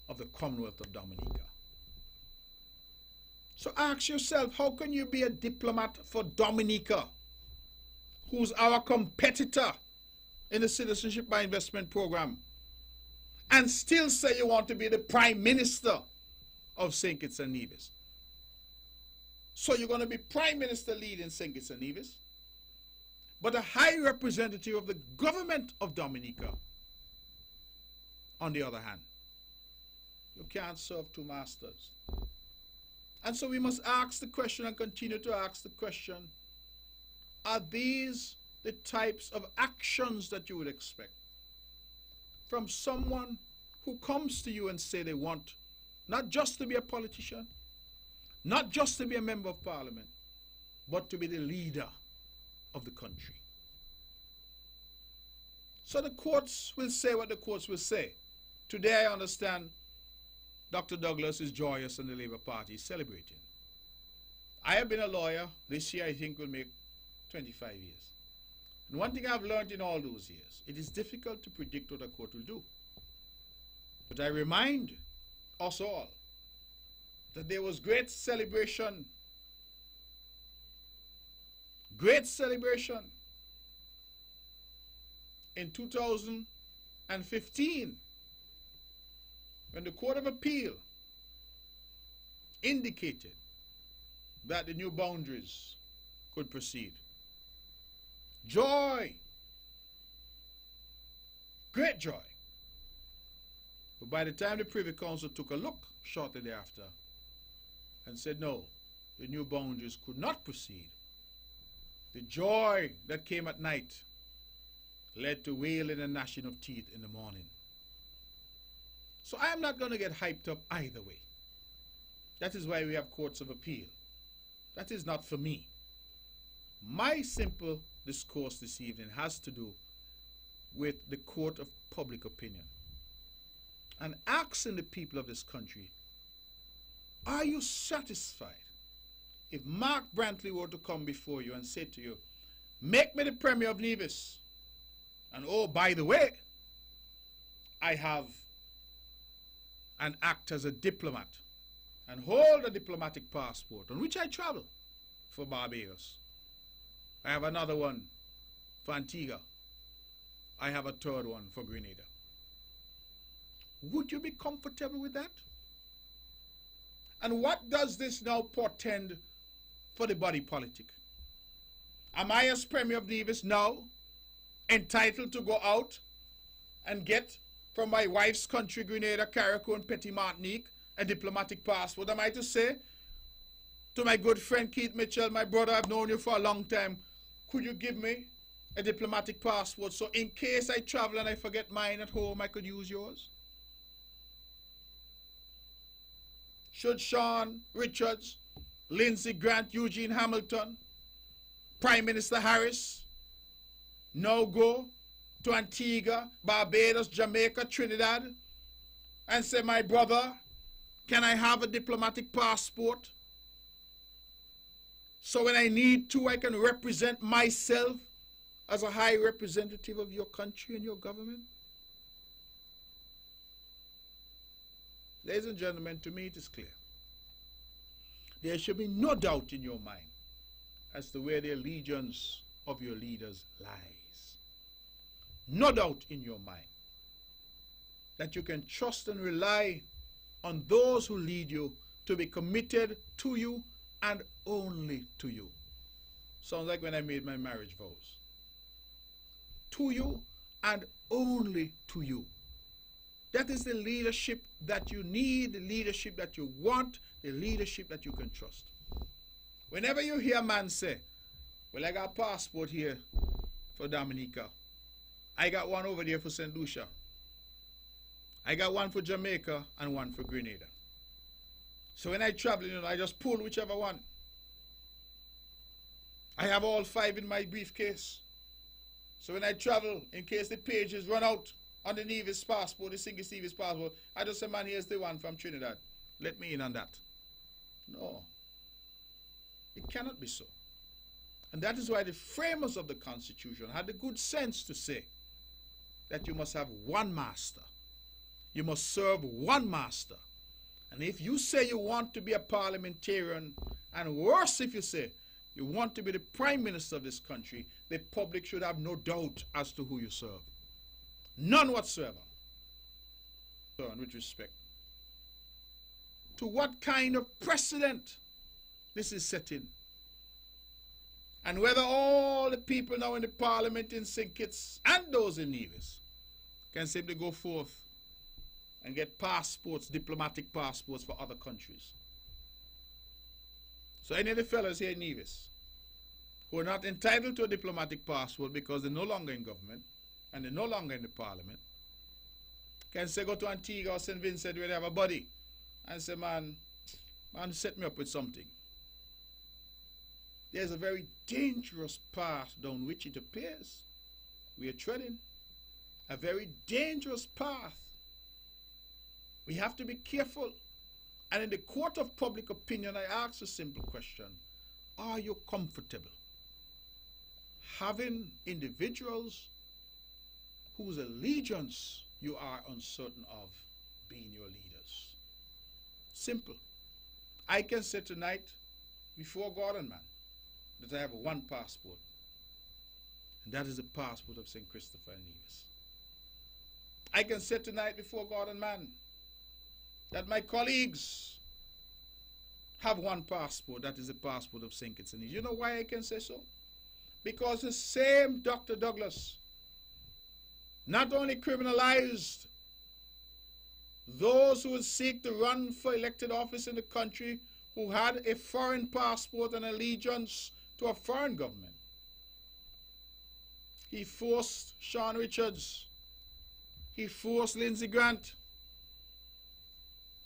of the Commonwealth of Dominica. So ask yourself, how can you be a diplomat for Dominica, who's our competitor in the Citizenship by Investment Program, and still say you want to be the Prime Minister of St. Kitts and Nevis? So you're going to be Prime Minister leading St. Kitts and Nevis, but a high representative of the government of Dominica, on the other hand. You can't serve two masters. And so we must ask the question and continue to ask the question, are these the types of actions that you would expect from someone who comes to you and say they want not just to be a politician, not just to be a member of parliament, but to be the leader of the country? So the courts will say what the courts will say. Today I understand Dr. Douglas is joyous and the Labour Party is celebrating. I have been a lawyer. This year I think will make 25 years. And one thing I've learned in all those years, it is difficult to predict what a court will do. But I remind us all that there was great celebration in 2015 when the Court of Appeal indicated that the new boundaries could proceed. Joy. Great joy. But by the time the Privy Council took a look shortly thereafter and said no, the new boundaries could not proceed, the joy that came at night led to wailing and gnashing of teeth in the morning. So I am not going to get hyped up either way. That is why we have courts of appeal. That is not for me. My simple discourse this evening has to do with the court of public opinion and asking the people of this country, are you satisfied if Mark Brantley were to come before you and say to you, make me the Premier of Nevis, and oh, by the way, I have and act as a diplomat and hold a diplomatic passport on which I travel for Barbados. I have another one for Antigua. I have a third one for Grenada. Would you be comfortable with that? And what does this now portend for the body politic? Am I, as Premier of Nevis, now entitled to go out and get from my wife's country, Grenada, Carriacou, and Petit Martinique, a diplomatic passport? Am I to say to my good friend Keith Mitchell, my brother, I've known you for a long time, could you give me a diplomatic passport so in case I travel and I forget mine at home, I could use yours? Should Sean Richards, Lindsey Grant, Eugene Hamilton, Prime Minister Harris now go to Antigua, Barbados, Jamaica, Trinidad, and say, my brother, can I have a diplomatic passport? So when I need to, I can represent myself as a high representative of your country and your government? Ladies and gentlemen, to me it is clear. There should be no doubt in your mind as to where the allegiance of your leaders lies. No doubt in your mind that you can trust and rely on those who lead you to be committed to you and only to you. Sounds like when I made my marriage vows. To you and only to you. That is the leadership that you need, the leadership that you want, the leadership that you can trust. Whenever you hear a man say, well, I got a passport here for Dominica. I got one over there for St. Lucia. I got one for Jamaica and one for Grenada. So when I travel, I just pull whichever one. I have all 5 in my briefcase. So when I travel, in case the pages run out on the Nevis passport, the St. Kitts Nevis passport, I just say, man, here's the one from Trinidad. Let me in on that. No. It cannot be so. And that is why the framers of the Constitution had the good sense to say that you must have one master. You must serve one master. And if you say you want to be a parliamentarian, and worse if you say you want to be the Prime Minister of this country, the public should have no doubt as to who you serve. None whatsoever. So, and with respect to what kind of precedent this is setting, and whether all the people now in the Parliament in St. Kitts and those in Nevis can simply go forth and get passports, diplomatic passports for other countries. So any of the fellows here in Nevis who are not entitled to a diplomatic passport because they're no longer in government and they're no longer in the Parliament can say, go to Antigua or St. Vincent where they have a buddy and say, man, set me up with something. There's a very dangerous path down which it appears we are treading. A very dangerous path. We have to be careful. And in the court of public opinion, I ask a simple question. Are you comfortable having individuals whose allegiance you are uncertain of being your leaders? Simple. I can say tonight before God and man that I have one passport, and that is the passport of St. Christopher and Nevis. I can say tonight before God and man that my colleagues have one passport, that is the passport of St. Kitts and Nevis. You know why I can say so? Because the same Dr. Douglas not only criminalized those who would seek to run for elected office in the country who had a foreign passport and allegiance to a foreign government. He forced Sean Richards, he forced Lindsey Grant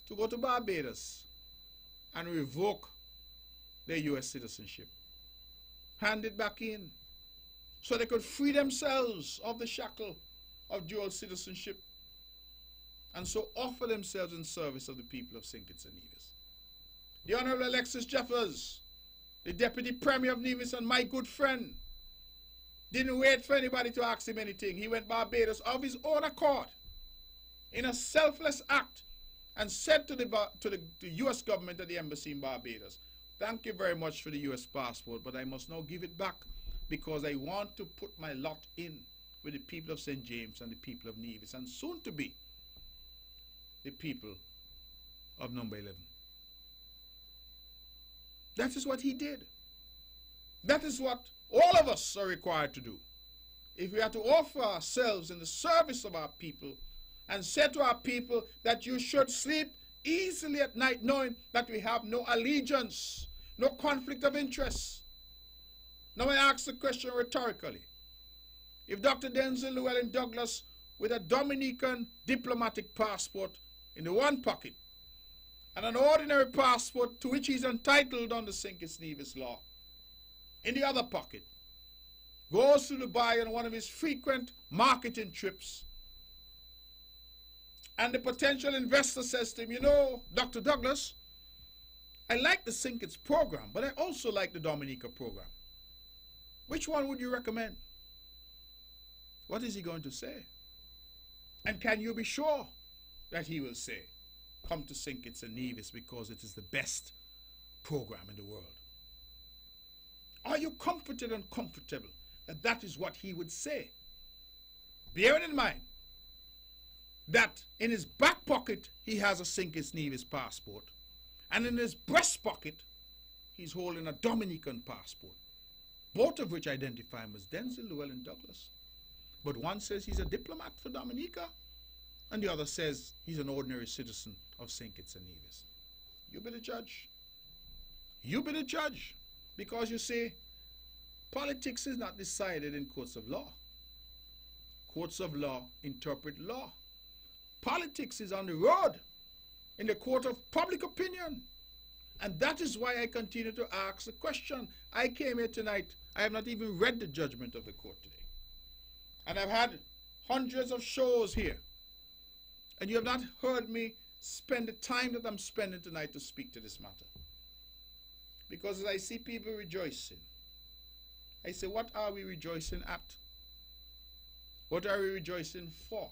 to go to Barbados and revoke their U.S. citizenship, hand it back in, so they could free themselves of the shackle of dual citizenship, and so offer themselves in service of the people of St. Kitts and Nevis. The Honorable Alexis Jeffers, the Deputy Premier of Nevis and my good friend, didn't wait for anybody to ask him anything. He went Barbados of his own accord in a selfless act and said to the U.S. government at the embassy in Barbados, thank you very much for the U.S. passport, but I must now give it back because I want to put my lot in with the people of St. James and the people of Nevis, and soon to be the people of Number 11. That is what he did. That is what all of us are required to do. If we are to offer ourselves in the service of our people and say to our people that you should sleep easily at night knowing that we have no allegiance, no conflict of interest. Now I ask the question rhetorically. If Dr. Denzel Llewellyn Douglas with a Dominican diplomatic passport in the one pocket and an ordinary passport to which he is entitled under St. Kitts Nevis law in the other pocket, goes to Dubai on one of his frequent marketing trips, and the potential investor says to him, you know, Dr. Douglas, I like the St. Kitts program, but I also like the Dominica program. Which one would you recommend? What is he going to say? And can you be sure that he will say, come to St. Kitts and Nevis because it is the best program in the world? Are you comforted and comfortable that that is what he would say? Bearing in mind that in his back pocket he has a St. Kitts Nevis passport, and in his breast pocket he's holding a Dominican passport, both of which identify him as Denzel Llewellyn Douglas. But one says he's a diplomat for Dominica, and the other says he's an ordinary citizen of St. Kitts and Nevis. You be the judge. You be the judge. Because you see, politics is not decided in courts of law. Courts of law interpret law. Politics is on the road, in the court of public opinion. And that is why I continue to ask the question. I came here tonight, I have not even read the judgment of the court today. And I've had hundreds of shows here. And you have not heard me spend the time that I'm spending tonight to speak to this matter. Because as I see people rejoicing, I say, what are we rejoicing at? What are we rejoicing for?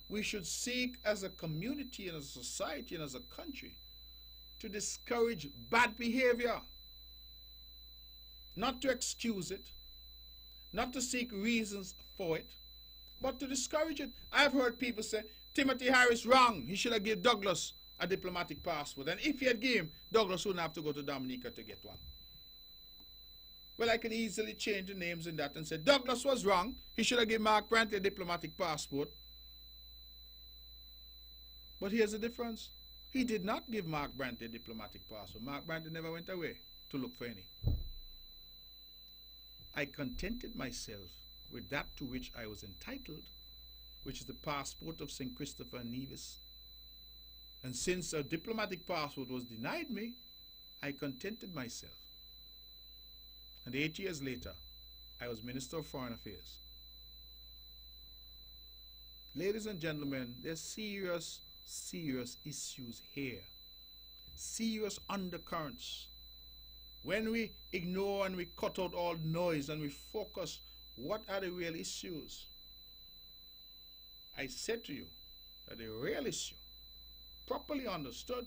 We should seek as a community and as a society and as a country to discourage bad behavior, not to excuse it, not to seek reasons for it, but to discourage it. I've heard people say, Timothy Harris wrong. He should have given Douglas a diplomatic passport. And if he had given him, Douglas wouldn't have to go to Dominica to get one. Well, I can easily change the names in that and say, Douglas was wrong. He should have given Mark Brantley a diplomatic passport. But here's the difference. He did not give Mark Brantley a diplomatic passport. Mark Brantley never went away to look for any. I contented myself with that to which I was entitled, which is the passport of St. Christopher and Nevis. And since a diplomatic passport was denied me, I contented myself. And 8 years later, I was Minister of Foreign Affairs. Ladies and gentlemen, there's serious, serious issues here. Serious undercurrents. When we ignore and we cut out all noise and we focus, what are the real issues? I said to you that the real issue, properly understood,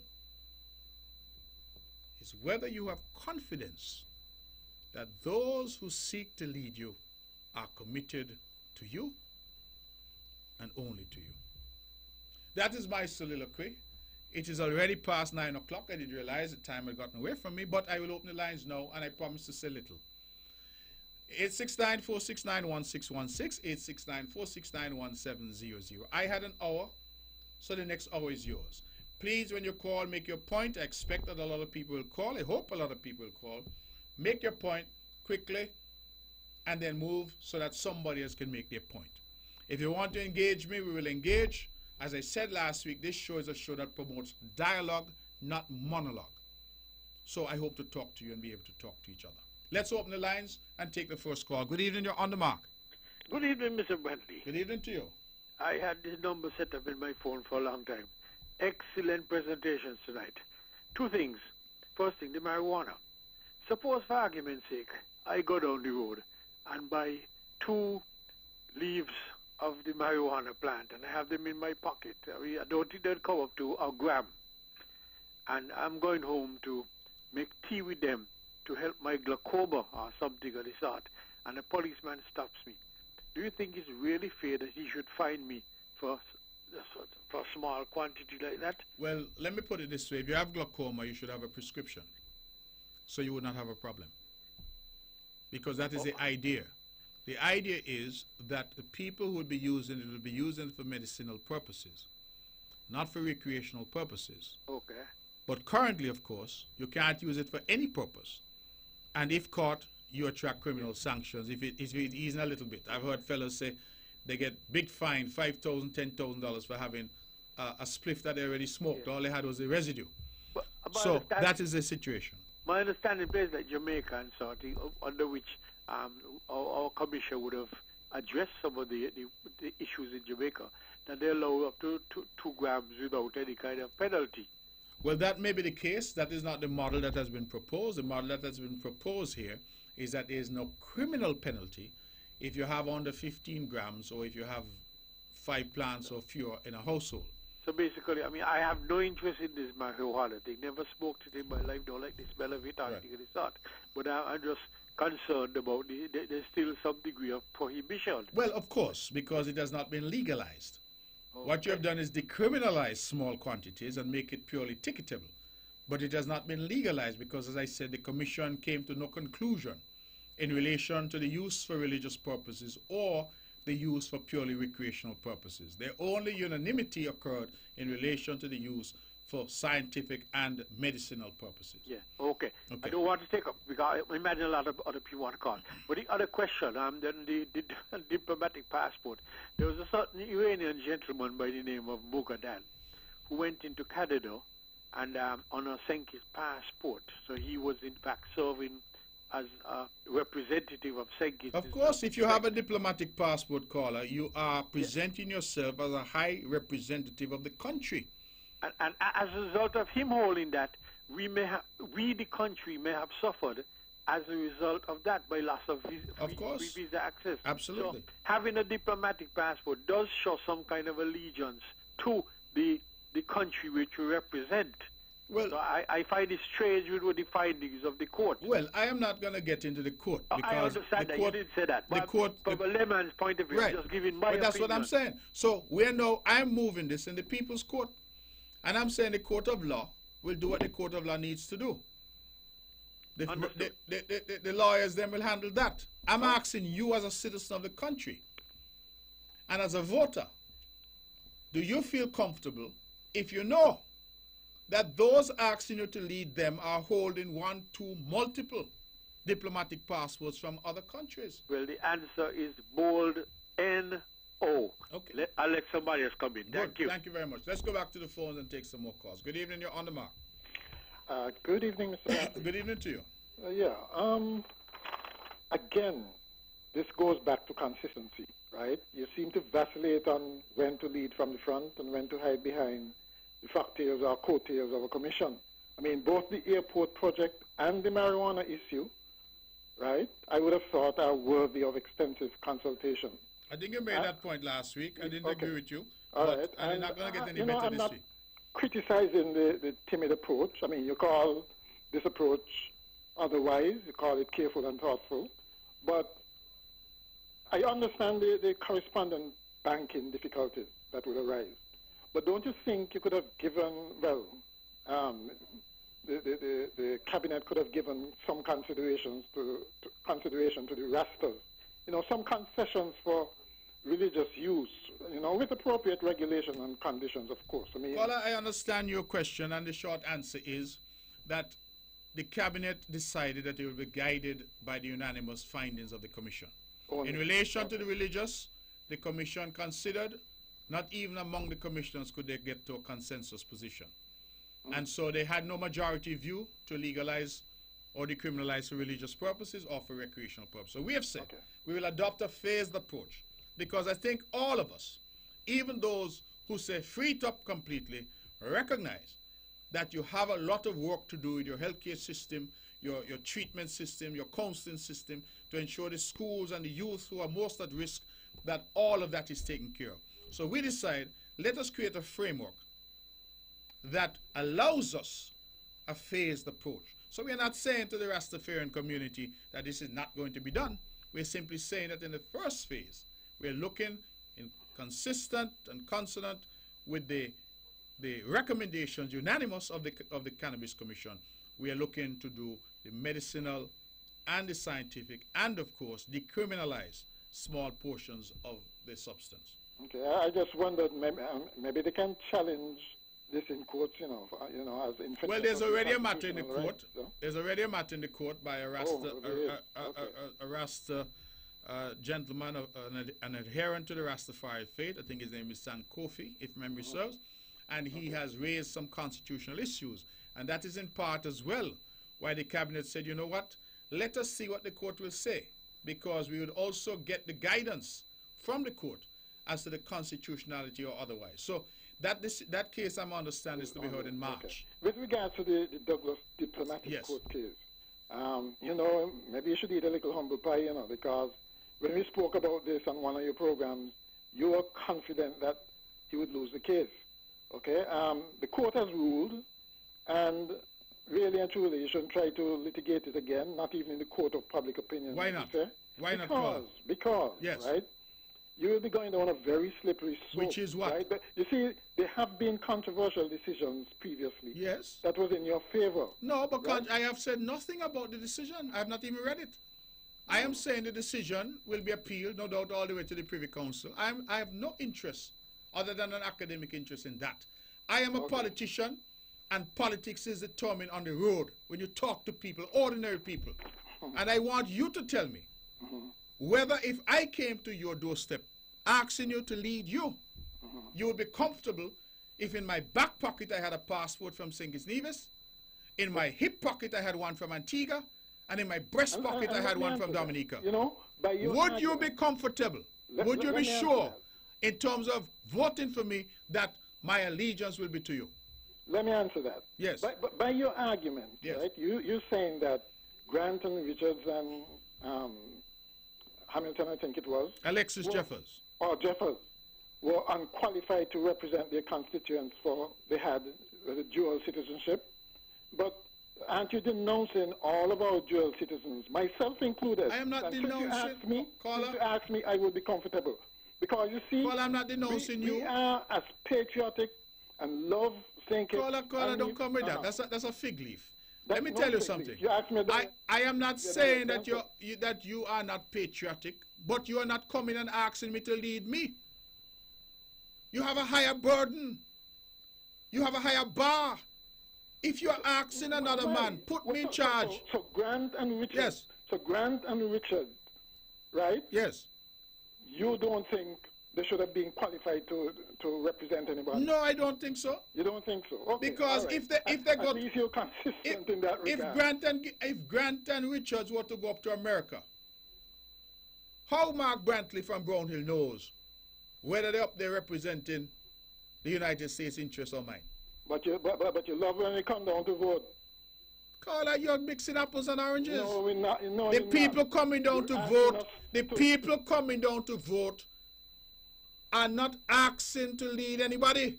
is whether you have confidence that those who seek to lead you are committed to you and only to you. That is my soliloquy. It is already past 9 o'clock. I didn't realize the time had gotten away from me, but I will open the lines now, and I promise to say little. 869-469-1616, 869-469-1700. I had an hour, so the next hour is yours. Please, when you call, make your point. I expect that a lot of people will call. I hope a lot of people will call. Make your point quickly, and then move so that somebody else can make their point. If you want to engage me, we will engage. As I said last week, this show is a show that promotes dialogue, not monologue. So I hope to talk to you and be able to talk to each other. Let's open the lines and take the first call. Good evening, you're on the mark. Good evening, Mr. Brantley. Good evening to you. I had this number set up in my phone for a long time. Excellent presentations tonight. Two things. First thing, the marijuana. Suppose, for argument's sake, I go down the road and buy 2 leaves of the marijuana plant and I have them in my pocket. I don't think they'll come up to a gram. And I'm going home to make tea with them to help my glaucoma or something of the sort. And a policeman stops me. Do you think it's really fair that he should fine me for a small quantity like that? Well, let me put it this way. If you have glaucoma, you should have a prescription. So you would not have a problem. Because that is the idea. The idea is that the people who would be using it will be using it for medicinal purposes, not for recreational purposes. Okay. But currently, of course, you can't use it for any purpose. And if caught, you attract criminal sanctions if it is a little bit. I've heard fellows say they get big fine, $5,000, $10,000 for having a spliff that they already smoked. Yeah. All they had was the residue. So that is the situation. My understanding is that Jamaica and something under which our commission would have addressed some of the issues in Jamaica, that they allow up to 2 grams without any kind of penalty. Well, that may be the case. That is not the model that has been proposed. The model that has been proposed here is that there is no criminal penalty if you have under 15 grams or if you have 5 plants or fewer in a household. So basically, I mean, I have no interest in this marijuana thing. Never smoked it in my life. Don't like the smell of it or anything of the sort. But I'm just concerned about there's still some degree of prohibition. Well, of course, because it has not been legalized. Okay. What you have done is decriminalize small quantities and make it purely ticketable. But it has not been legalized because, as I said, the Commission came to no conclusion in relation to the use for religious purposes or the use for purely recreational purposes. The only unanimity occurred in relation to the use for scientific and medicinal purposes. Yeah, okay. I don't want to take up, because I imagine a lot of other people want to call. But the other question, the diplomatic passport. There was a certain Iranian gentleman by the name of Moghadam who went into Canada and on a Senki's passport. So he was in fact serving as a representative of Senki's. Of course, if you have a diplomatic passport, caller, you are presenting yourself as a high representative of the country. And as a result of him holding that, we, the country, may have suffered as a result of that by loss of visa access. Absolutely. So having a diplomatic passport does show some kind of allegiance to the country which we represent. Well, so I find it strange with the findings of the court. Well, I am not going to get into the court. Because I understand that. You didn't say that. But from a layman's point of view, I'm just giving my opinion. That's what I'm saying. So I'm moving this in the People's Court. And I'm saying the court of law will do what the court of law needs to do. The lawyers then will handle that. I'm asking you as a citizen of the country and as a voter, do you feel comfortable if you know that those asking you to lead them are holding 1, 2, multiple diplomatic passports from other countries? Well, the answer is bold N-O. Okay. I'll let somebody else come in. Thank you. Thank you very much. Let's go back to the phones and take some more calls. Good evening. You're on the mark. Good evening, Mr. Brantley. Good evening to you. Again, this goes back to consistency, right? You seem to vacillate on when to lead from the front and when to hide behind the factors or co-tails of a commission. I mean, both the airport project and the marijuana issue, right, I would have thought are worthy of extensive consultation. I think you made that point last week. I didn't agree with you. All right. I'm not going to get any better this week. Criticizing the timid approach. I mean, you call this approach otherwise. You call it careful and thoughtful. But I understand the correspondent banking difficulties that would arise. But don't you think you could have given, well, the cabinet could have given some consideration to the rasters? You know, some concessions for religious use, you know, with appropriate regulation and conditions, of course. I mean, well, I understand your question, and the short answer is that the cabinet decided that it will be guided by the unanimous findings of the commission. only. In relation to the religious, the commission considered, not even among the commissioners could they get to a consensus position. And so they had no majority view to legalize or decriminalize for religious purposes or for recreational purposes. So we have said we will adopt a phased approach, because I think all of us, even those who say free it up completely, recognize that you have a lot of work to do with your healthcare system, your treatment system, your counseling system, to ensure the schools and the youth who are most at risk, that all of that is taken care of. So we decide, let us create a framework that allows us a phased approach. So we're not saying to the Rastafarian community that this is not going to be done. We're simply saying that in the first phase, we're looking in consistent and consonant with the recommendations, unanimous of the Cannabis Commission. We are looking to do the medicinal and the scientific, and of course decriminalize small portions of the substance. Okay, I just wondered, maybe they can challenge this in court, you know, as infringement. Well, there's of the already a matter in the constitutional court. rights, so. There's already a matter in the court by a Rasta gentleman, an adherent to the Rastafari faith. I think his name is San Kofi, if memory serves. And he has raised some constitutional issues. And that is in part as well why the cabinet said, you know what, let us see what the court will say, because we would also get the guidance from the court as to the constitutionality or otherwise. So that case, I'm understanding, is to be heard in March. Okay. With regards to the Douglas diplomatic court case, you know, maybe you should eat a little humble pie, you know, because when we spoke about this on one of your programs, you were confident that he would lose the case. Okay, the court has ruled, and really and truly, you shouldn't try to litigate it again, not even in the court of public opinion. Why not? Why not? Because, yes, right, you will be going down a very slippery slope. Which is what? Right? But you see, there have been controversial decisions previously. Yes. That was in your favor. No, because I have said nothing about the decision. I have not even read it. I am saying the decision will be appealed, no doubt, all the way to the Privy Council. I have no interest other than an academic interest in that. I am a politician, and politics is determined on the road when you talk to people, ordinary people. And I want you to tell me whether if I came to your doorstep asking you to lead you, you would be comfortable if in my back pocket I had a passport from St. Kitts Nevis, in my hip pocket I had one from Antigua, and in my breast pocket I had one from Dominica. You know, would you be comfortable? Would you be sure in terms of voting for me that my allegiance will be to you? Let me answer that. Yes. By your argument, right, you're saying that Grant and Richards and Hamilton, I think it was. Alexis Jeffers. Or Jeffers were unqualified to represent their constituents, for they had the dual citizenship. But aren't you denouncing all of our dual citizens, myself included? I am not denouncing. If you ask me, I would be comfortable. Because you see, I'm not denouncing you. We are as patriotic and love thinking. Caller, don't come with that. That's a fig leaf. Let me no tell you something. You asked me I am not saying that you are not patriotic, but you are not coming and asking me to lead me. You have a higher burden. You have a higher bar. If you are asking another man, put me in charge. So Grant and Richard. Yes. So Grant and Richard, right? Yes. You don't think they should have been qualified to represent anybody? No, I don't think so. You don't think so? Okay, because right. if they got, at least you're consistent in that regard. If Grant and Richards were to go up to America, how Mark Brantley from Brown Hill knows whether they're up there representing the United States interests or mine? But you love when they come down to vote. Caller, you're mixing apples and oranges. No, we're not. No, the people coming down to vote, people coming down to vote are not asking to lead anybody.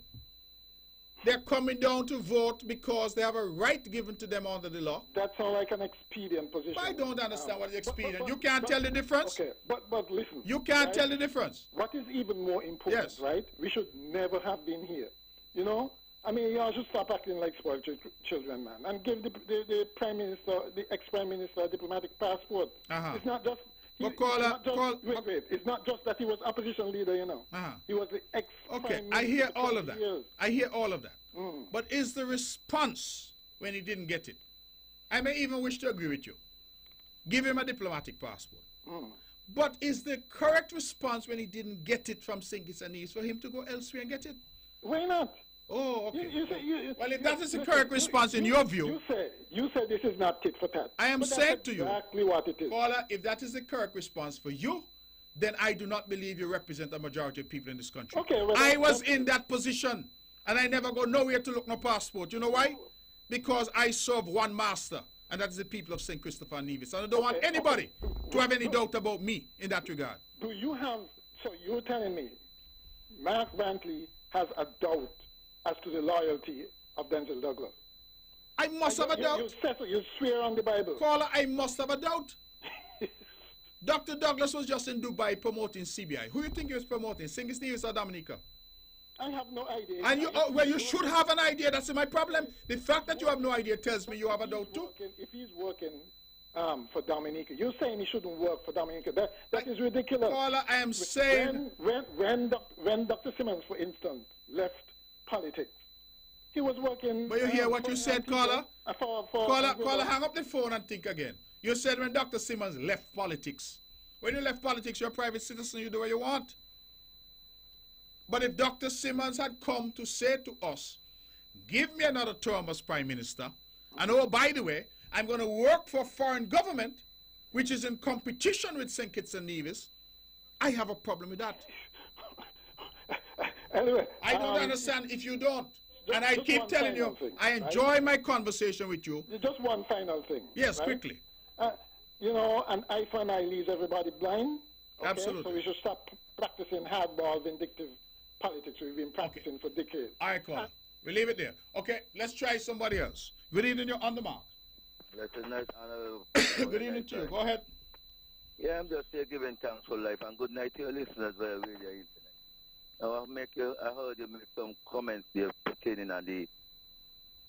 They're coming down to vote because they have a right given to them under the law. That sounds like an expedient position. I don't understand what is expedient. You can't tell the difference. Okay, but listen. You can't tell the difference. What is even more important, right? We should never have been here. You know? I mean, you all should stop acting like spoiled children, man, and give the Prime Minister, the ex-Prime Minister, a diplomatic passport. It's not just... It's not just that he was opposition leader, you know. He was the ex-Prime Minister. I hear all of that. Years. I hear all of that. But is the response when he didn't get it? I may even wish to agree with you. Give him a diplomatic passport. But is the correct response when he didn't get it from St. Kitts and Nevis for him to go elsewhere and get it? Why not? Oh, okay. Well, if that is the correct response in your view... You say this is not tit for tat. I am saying to you... exactly what it is. Caller, if that is the correct response for you, then I do not believe you represent the majority of people in this country. Okay, well, I was in that position, and I never go nowhere to look no passport. You know why? Because I serve one master, and that is the people of St. Christopher and Nevis. And I don't want anybody to have any doubt about me in that regard. Do you have... So you're telling me Mark Brantley has a doubt as to the loyalty of Denzel Douglas? I must have a doubt. You swear on the Bible. Caller, I must have a doubt. Dr. Douglas was just in Dubai promoting CBI. Who do you think he was promoting? St. Kitts Nevis or Dominica? I have no idea. And you should have an idea. That's my problem. The fact that you have no idea tells me you have a doubt too. If he's working for Dominica, you're saying he shouldn't work for Dominica. That is ridiculous. Caller, I am saying... When Dr. Simmons, for instance, left politics, he was working... But you hear what you said, caller? Caller, hang up the phone and think again. You said when Dr. Simmons left politics. When you left politics, you're a private citizen, you do what you want. But if Dr. Simmons had come to say to us, give me another term as Prime Minister, and oh, by the way, I'm going to work for a foreign government, which is in competition with St. Kitts and Nevis, I have a problem with that. Anyway, I don't understand if you don't. And I keep telling you, I enjoy my conversation with you. Just one final thing. Yes, quickly. You know, an eye for an eye leaves everybody blind. Okay? Absolutely. So we should stop practicing hardball, vindictive politics we've been practicing for decades. All right, caller. We leave it there. Okay, let's try somebody else. Good evening, you're on the mark. Good evening to you. Go ahead. Yeah, I'm just here giving thanks for life, and good night to your listeners via radio internet. Now, I heard you make some comments there pertaining on the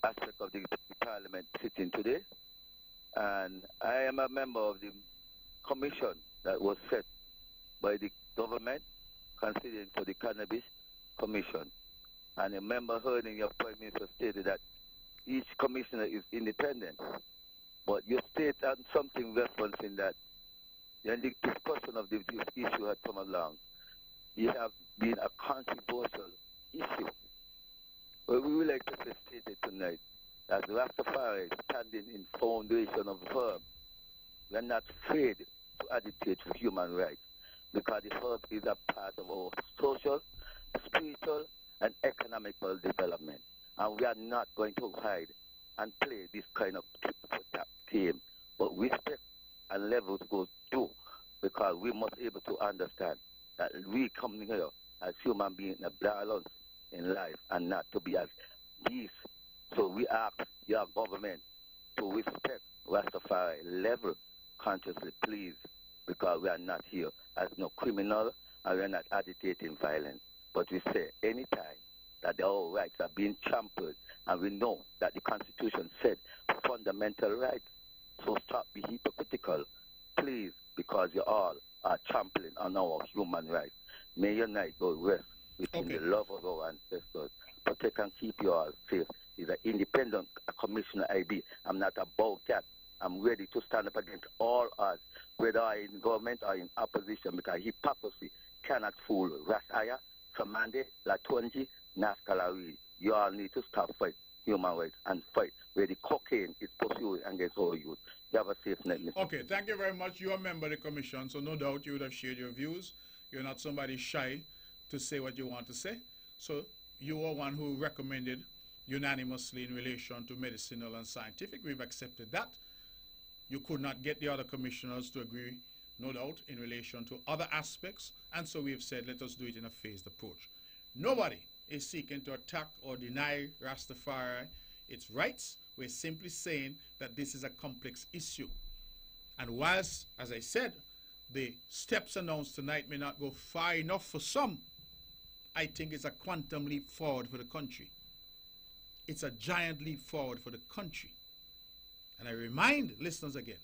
aspect of the Parliament sitting today. And I am a member of the commission that was set by the government considering for the Cannabis Commission. And a member heard in your Prime Minister stated that each commissioner is independent. But you state on something referencing that when the discussion of this issue had come along, it has been a controversial issue. Well, we would like to state it tonight that Rastafari is standing in foundation of the herb. We are not afraid to agitate for human rights because the herb is a part of our social, spiritual, and economical development. And we are not going to hide and play this kind of tit-for-tat game. But respect and levels go due because we must be able to understand that we come here as human beings in a balance in life and not to be as these. So we ask your government to respect Rastafari level consciously, please, because we are not here as no criminal and we are not agitating violence. But we say anytime that our rights are being trampled and we know that the Constitution said fundamental rights, so stop being hypocritical, please, because you all are trampling on our human rights. May your night go rest within the love of our ancestors. Protect and keep you all safe. He's an independent commissioner IB. I'm not about that. I'm ready to stand up against all odds, whether I'm in government or in opposition, because hypocrisy cannot fool Rasaya, Samande, Latonji, Naskalari. You all need to stop fight human rights and fight where the cocaine is pursued against all youth. You have a safe night, Mr. Okay, thank you very much. You're a member of the commission, so no doubt you would have shared your views. You're not somebody shy to say what you want to say. So you are one who recommended unanimously in relation to medicinal and scientific. We've accepted that. You could not get the other commissioners to agree, no doubt, in relation to other aspects. And so we've said, let us do it in a phased approach. Nobody is seeking to attack or deny Rastafari its rights. We're simply saying that this is a complex issue. And whilst, as I said, the steps announced tonight may not go far enough for some, I think it's a quantum leap forward for the country. It's a giant leap forward for the country. And I remind listeners again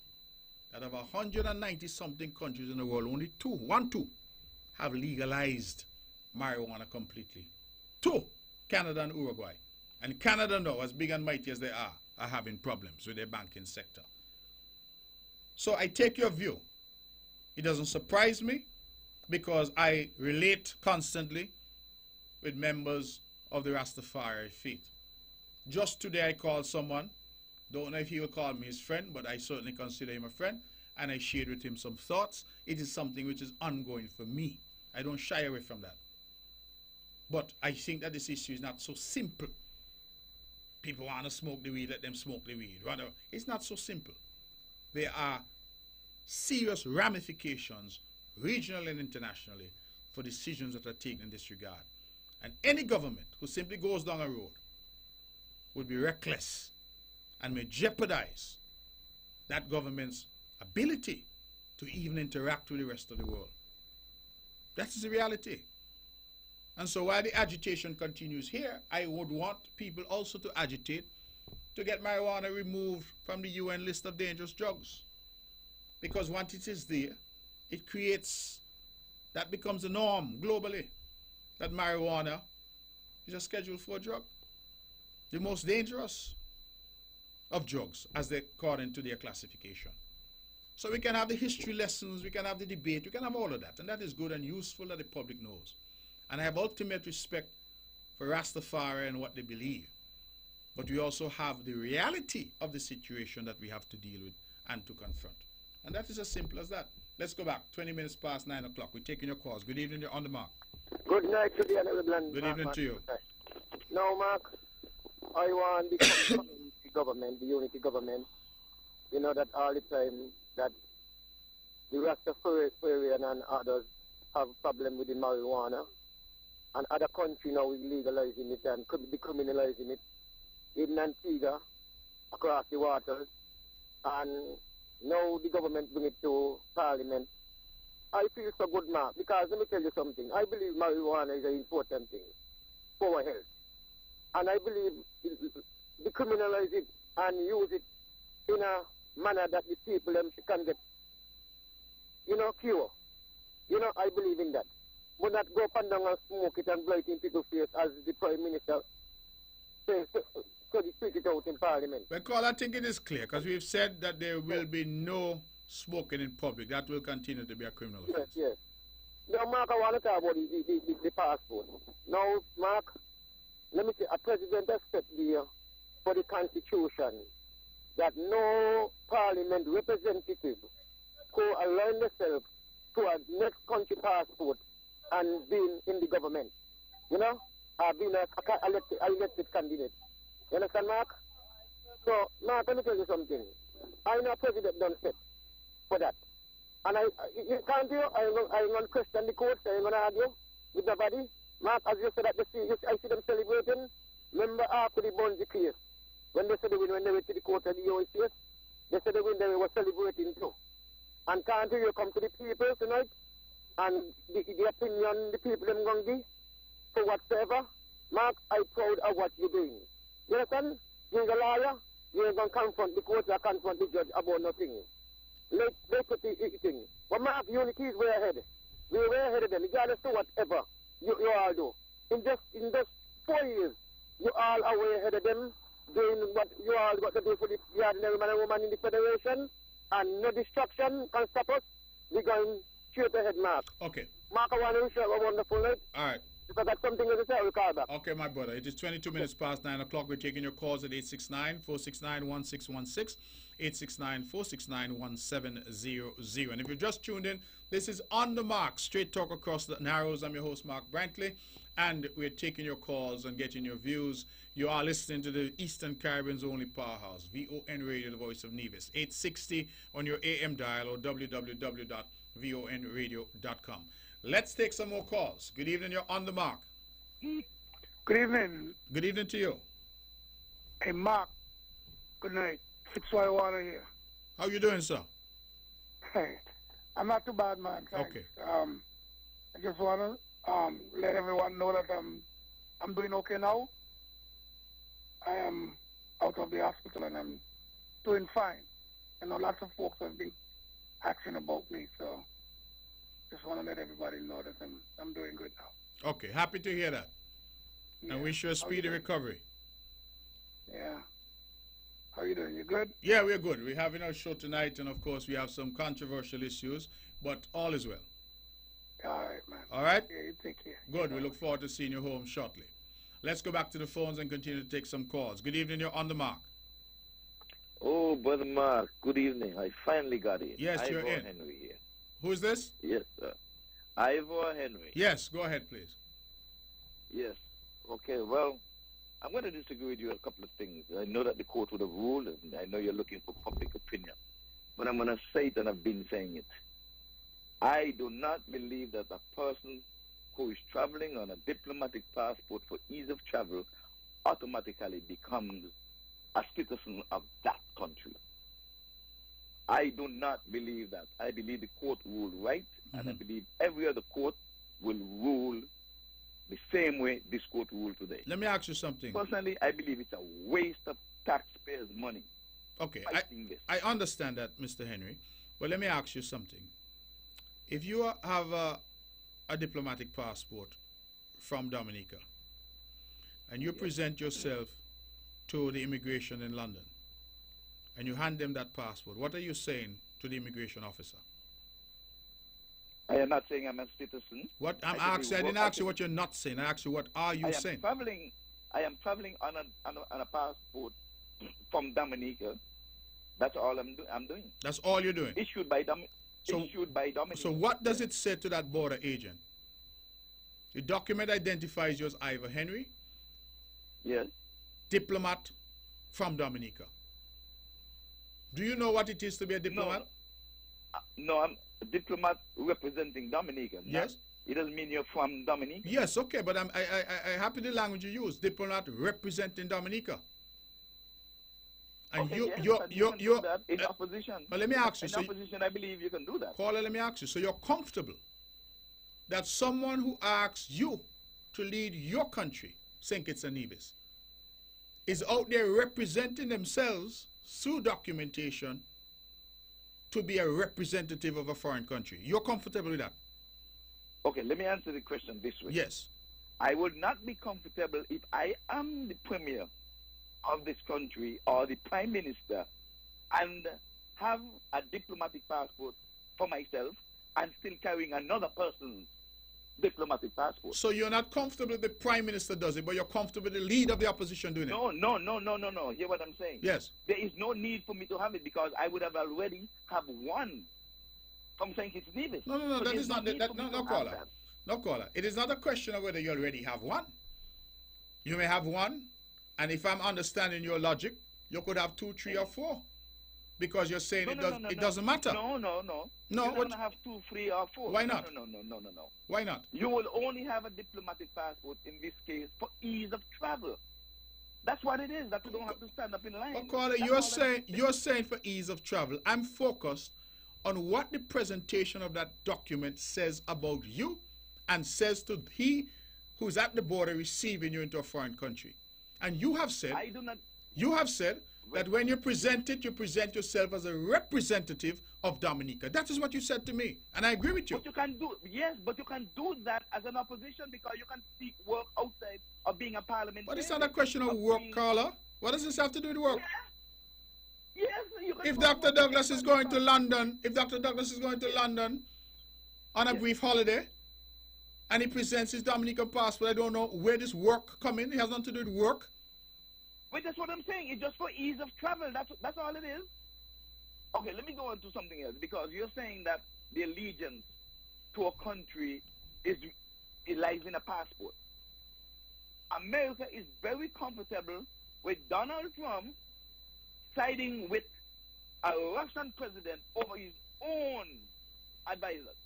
that of 190-something countries in the world, only two have legalized marijuana completely. 2, Canada and Uruguay. And Canada now, as big and mighty as they are having problems with their banking sector. So I take your view. It doesn't surprise me because I relate constantly with members of the Rastafari faith. Just today I called someone, don't know if he will call me his friend, but I certainly consider him a friend, and I shared with him some thoughts. It is something which is ongoing for me. I don't shy away from that. But I think that this issue is not so simple. People want to smoke the weed, let them smoke the weed. Rather, it's not so simple. There are serious ramifications, regionally and internationally, for decisions that are taken in this regard. And any government who simply goes down a road would be reckless and may jeopardize that government's ability to even interact with the rest of the world. That is the reality. And so while the agitation continues here, I would want people also to agitate to get marijuana removed from the UN list of dangerous drugs. Because once it is there, it creates, that becomes the norm globally, that marijuana is a Schedule 4 drug. The most dangerous of drugs, as they according to their classification. So we can have the history lessons, we can have the debate, we can have all of that. And that is good and useful that the public knows. And I have ultimate respect for Rastafari and what they believe. But we also have the reality of the situation that we have to deal with and to confront. And that is as simple as that. Let's go back. 20 minutes past 9 o'clock. We're taking your calls. Good evening. You're on the mark. Good night to the Honorable. Good evening to you. Now, Mark, I want the community government, the unity government, you know that all the time that the Rastafarian and others have a problem with the marijuana, and other countries now is legalizing it and decriminalizing it, in Antigua, across the waters, and now the government bring it to Parliament. I feel so good, Mark, because let me tell you something. I believe marijuana is an important thing for our health. And I believe decriminalize it and use it in a manner that the people can get, cure. I believe in that. But not go up and down and smoke it and blow it in people's face as the Prime Minister says, so they speak it out in Parliament. Well, Carl, I think it is clear, because we've said that there will be no smoking in public. That will continue to be a criminal offense. Yes. Now, Mark, I want to talk about the passport. Now, Mark, let me say, a president has set there for the Constitution that no Parliament representative could align themselves to a next country passport and being in the government. Being an elected candidate. You understand, Mark? So, Mark, let me tell you something. I know President done set for that. And you can't do, I'm going to question the court, I'm going to argue with nobody. Mark, as you said, I see them celebrating. Remember after the Bungie case, when they said they went to the court of the OACS, they said they were celebrating too. And can't you come to the people tonight and the opinion the people them going to give for whatsoever? Mark, I'm proud of what you're doing. You understand? You're a lawyer, you ain't going to confront the court or confront the judge about nothing. They put the thing. But Mark, unity is way ahead. We're way ahead of them, regardless of whatever you all do. In just 4 years, you all are way ahead of them, doing what you all got to do for the ordinary man and woman in the Federation, and no distraction can stop us. We're going straight ahead, Mark. Okay. Mark, I want to wish you a wonderful night. All right. If I got something to say, I will call back. Okay, my brother. It is 22 minutes past 9 o'clock. We're taking your calls at 869-469-1616, 869-469-1700. And if you're just tuned in, this is On the Mark, Straight Talk Across the Narrows. I'm your host, Mark Brantley, and we're taking your calls and getting your views. You are listening to the Eastern Caribbean's only powerhouse, VON Radio, the voice of Nevis, 860 on your AM dial or www.vonradio.com. Let's take some more calls. Good evening, you're On the Mark. Good evening. Good evening to you. Hey, Mark. Good night. Fitzroy Water here. How you doing, sir? Hey, I'm not too bad, man. Thanks. Okay. I just want to let everyone know that I'm doing okay now. I am out of the hospital and I'm doing fine. You know, lots of folks have been asking about me, so just want to let everybody know that I'm doing good now. Okay, happy to hear that. Yeah. And wish you a speedy recovery. Yeah. How are you doing? You good? Yeah, we're good. We're having our show tonight, and of course we have some controversial issues, but all is well. All right, man. All right? Yeah, you take care. Good. We look forward to seeing you home shortly. Let's go back to the phones and continue to take some calls. Good evening. You're on the mark. Oh, Brother Mark, good evening. I finally got in. Yes, you're in. Henry here. Who is this? Yes, sir. Ivor Henry. Yes, go ahead, please. Yes. Okay, well, I'm going to disagree with you on a couple of things. I know that the court would have ruled, and I know you're looking for public opinion. But I'm going to say it, and I've been saying it. I do not believe that a person who is traveling on a diplomatic passport for ease of travel automatically becomes a citizen of that country. I do not believe that. I believe the court ruled right, and I believe every other court will rule the same way this court ruled today. Let me ask you something. Personally, I believe it's a waste of taxpayers' money. Okay, I understand that, Mr. Henry, but let me ask you something. If you have a diplomatic passport from Dominica and you present yourself to the immigration in London and you hand them that passport, what are you saying to the immigration officer? I am not saying I'm a citizen. What I'm asking, I didn't ask you what you're not saying. I asked you what are you saying. I am traveling on a passport from Dominica. That's all I'm doing. That's all you're doing. Issued by Dominica. So what does it say to that border agent? The document identifies you as Ivor Henry. Yes. Diplomat from Dominica. Do you know what it is to be a diplomat? No, I'm a diplomat representing Dominica. Yes. It doesn't mean you're from Dominica. Yes, okay, but I happy the language you use. Diplomat representing Dominica. And okay, you're that in opposition. But let me ask you. In opposition, I believe you can do that. Caller, let me ask you. So you're comfortable that someone who asks you to lead your country, St. Kitts and Nevis, is out there representing themselves through documentation to be a representative of a foreign country? You're comfortable with that? Okay, let me answer the question this way. Yes. I would not be comfortable if I am the premier of this country or the prime minister and have a diplomatic passport for myself and still carrying another person's diplomatic passport. So you're not comfortable if the prime minister does it, but you're comfortable with the leader of the opposition doing it? No. Hear what I'm saying? Yes. There is no need for me to have it because I would have already have one from St. Kitts and Nevis. No, so that is not that. No, caller. No, caller. It is not a question of whether you already have one. You may have one, and if I'm understanding your logic, you could have 2, 3, or 4, because you're saying it doesn't matter. No. No, you're not gonna have 2, 3, or 4. Why not? No. Why not? You will only have a diplomatic passport in this case for ease of travel. That's what it is. That you don't have to stand up in line. Oh, caller, you're saying for ease of travel. I'm focused on what the presentation of that document says about you, and says to he who's at the border receiving you into a foreign country. And you have said, that when you present it, you present yourself as a representative of Dominica. That is what you said to me, and I agree with you. But you can do, but you can do that as an opposition because you can seek work outside of being a parliamentarian. But it's not a question of work, caller. What does this have to do with work? Yes, you can. If Dr. Douglas is going to London, on a brief holiday, and he presents his Dominican passport, I don't know where this work come in. It has nothing to do with work. But that's what I'm saying. It's just for ease of travel. That's all it is. Okay, let me go on to something else, because you're saying that the allegiance to a country it lies in a passport. America is very comfortable with Donald Trump siding with a Russian president over his own advisors.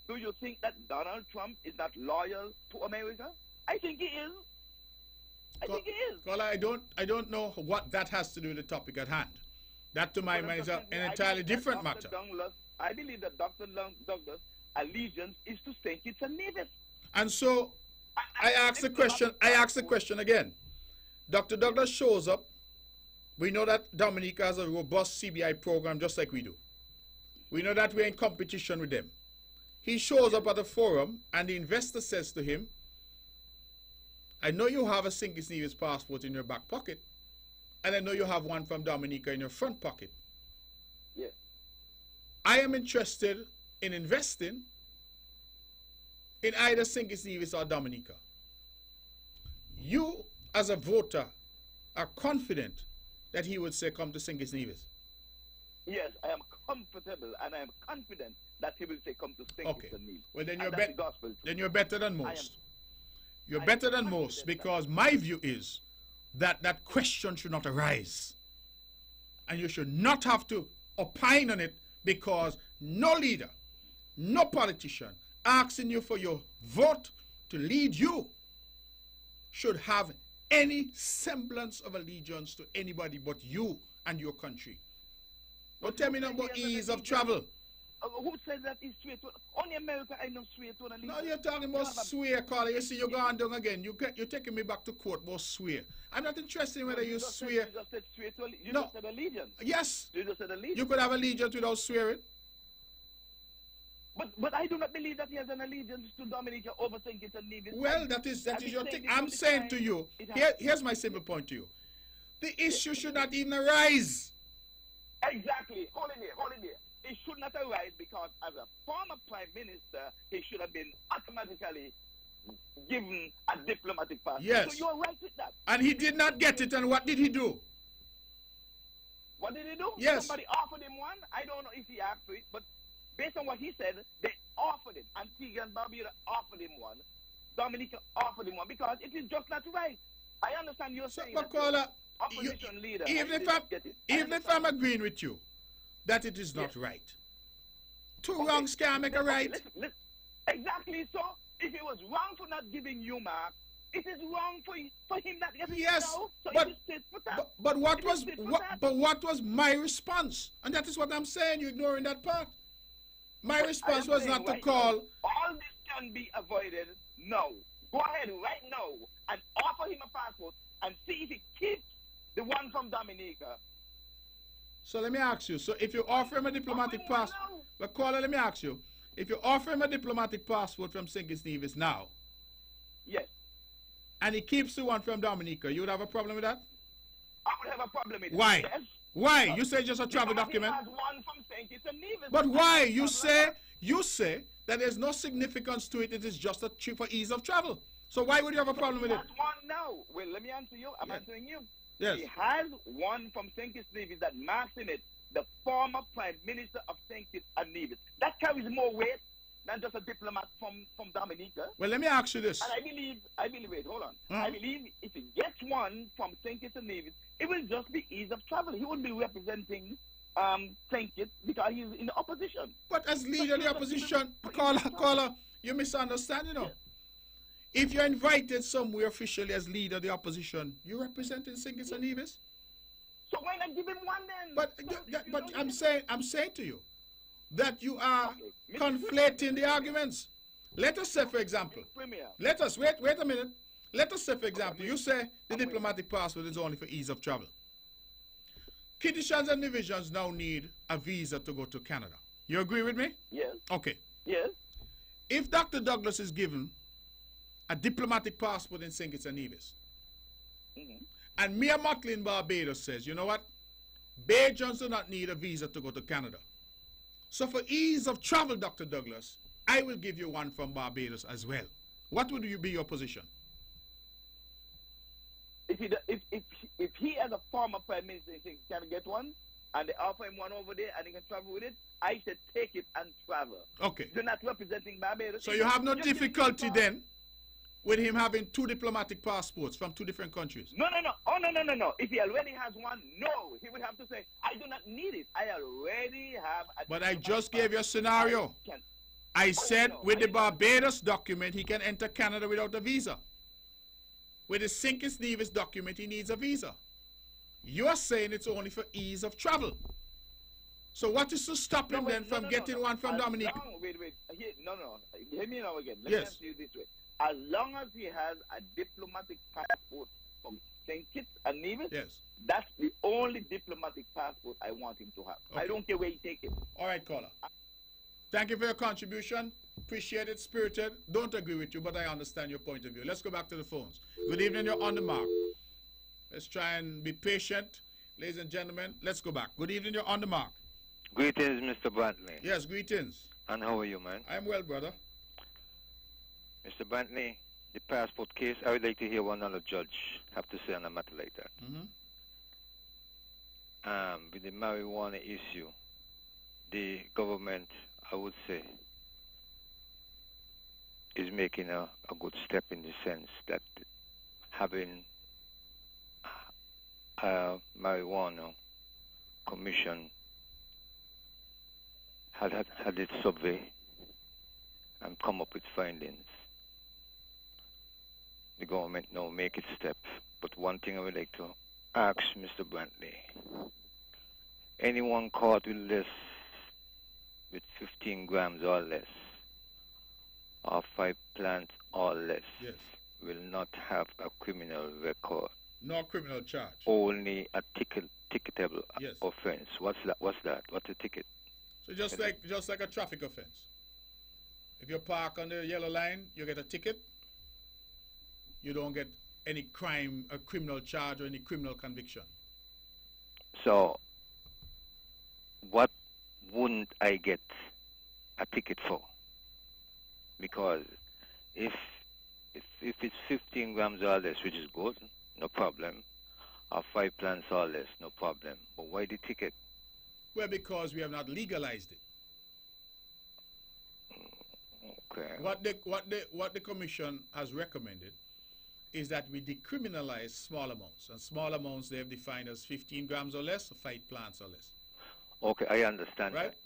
Do you think that Donald Trump is not loyal to America? I think he is. Well, I don't know what that has to do with the topic at hand. That, to my mind, is an entirely different matter. I believe that Dr. Douglas' allegiance is to St. Kitts and Nevis. And so I ask the question again. Dr. Douglas shows up. We know that Dominica has a robust CBI program just like we do. We know that we're in competition with them. He shows up at a forum and the investor says to him, I know you have a St. Kitts Nevis passport in your back pocket, and I know you have one from Dominica in your front pocket. Yes. I am interested in investing in either St. Kitts Nevis or Dominica. You, as a voter, are confident that he would say, come to St. Kitts Nevis? Yes, I am comfortable and I am confident that he will say, come to St. Kitts Nevis. Well, then you're better than most. You're better than most, because my view is that that question should not arise. And you should not have to opine on it, because no leader, no politician asking you for your vote to lead you should have any semblance of allegiance to anybody but you and your country. Don't tell me nothing about ease of travel. Who said that is sweet? Only America I know sweet. No, you're talking about swear, Carla. You see, you're going down again. You're taking me back to court about swear. I'm not interested in whether you swear. You just said swear. You just said allegiance. Yes. You just said allegiance. You could have allegiance without swearing. But I do not believe that he has an allegiance to Dominica over St. Kitts and Nevis. Well, that is your thing. I'm saying to you, here's my simple point to you. The issue should not even arise. Exactly. Hold it here. It should not arise because as a former prime minister, he should have been automatically given a diplomatic passport. Yes. So you're right with that. And he did not get it, and what did he do? What did he do? Yes. Somebody offered him one. I don't know if he asked for it, but based on what he said, they offered it. Antigua and Barbuda offered him one. Dominica offered him one because it is just not right. I understand you're saying that opposition leader. Even if I'm agreeing with you that it is not right. Two wrongs can't make a right. Listen. Exactly so. If it was wrong for not giving you mark, it is wrong for him not getting yes, now. So but what was my response? And that is what I'm saying. You're ignoring that part. My response was not to call. All this can be avoided now. Go ahead right now and offer him a passport and see if he keeps the one from Dominica. So let me ask you. So if you offer him a diplomatic passport, but caller, let me ask you. If you offer him a diplomatic passport from St. Kitts Nevis now, yes, and he keeps the one from Dominica, you would have a problem with that? I would have a problem with Why? Yes. Why? You say just a travel document. He has one from St. Kitts and Nevis. But why? You say that there's no significance to it. It is just a trip for ease of travel. So why would you have a problem with it? That's one now. Well, let me answer you. I'm answering you. Yes. He has one from St. Kitts and Nevis that marks in it the former Prime Minister of St. Kitts and Nevis. That carries more weight than just a diplomat from Dominica. Well, let me ask you this. And I believe, wait, hold on. I believe if he gets one from St. Kitts and Nevis, it will just be ease of travel. He wouldn't be representing St. Kitts because he's in the opposition. But as leader of the opposition, caller, you misunderstand, you know. Yeah. If you're invited somewhere officially as leader of the opposition, you're representing St. Kitts and Nevis? So why not give him one then? But I'm saying to you that you are conflating the arguments. Let us say, for example, let us wait a minute. Let us say, for example, you say the diplomatic passport is only for ease of travel. Kittitians and divisions now need a visa to go to Canada. You agree with me? Yes. Okay. Yes. If Dr. Douglas is given a diplomatic passport in St. Kitts and Nevis, and Mia Mottley in Barbados says, you know what? Bajans do not need a visa to go to Canada. So for ease of travel, Dr. Douglas, I will give you one from Barbados as well. What would be your position? If he as a former prime minister can get one, and they offer him one over there and he can travel with it, I said take it and travel. Okay. You're not representing Barbados. So you have no difficulty then with him having two diplomatic passports from two different countries? No. Oh, no. If he already has one, no. He would have to say, I do not need it. I already have a But I just gave you a scenario. I said with the Barbados document, he can enter Canada without a visa. With the St. Kitts Nevis document, he needs a visa. You are saying it's only for ease of travel. So what is to stop him then from getting one from Dominica? Wait. No. Hear me now again. Let me answer you this way. as long as he has a diplomatic passport from St. Kitts and Nevis, Yes. that's the only diplomatic passport I want him to have. Okay. I don't care where he take it. All right, caller. Thank you for your contribution. Appreciate it, spirited. Don't agree with you, but I understand your point of view. Let's go back to the phones. Good evening, you're on the mark. Let's try and be patient. Ladies and gentlemen, let's go back. Good evening, you're on the mark. Greetings, Mr. Brantley. Yes, greetings. And how are you, man? I'm well, brother. Mr. Brantley, the passport case, I would like to hear what another judge have to say on a matter like that. With the marijuana issue, the government, I would say, is making a good step in the sense that having a marijuana commission had its survey and come up with findings. The government now make its step. But one thing I would like to ask Mr. Brantley, anyone caught with less, with 15 grams or less, or 5 plants or less, Yes. will not have a criminal record. No criminal charge. Only a ticketable Yes. offense. What's that? What's a ticket? So just like a traffic offense. If you park on the yellow line, you get a ticket. You don't get any crime, a criminal charge or any criminal conviction. So, what wouldn't I get a ticket for? Because if it's 15 grams or less, which is good, no problem, or 5 plants or less, no problem. But why the ticket? Well, because we have not legalized it. Okay. What the commission has recommended is that we decriminalize small amounts, and small amounts they have defined as 15 grams or less, or 5 plants or less. Okay, I understand. Right. That.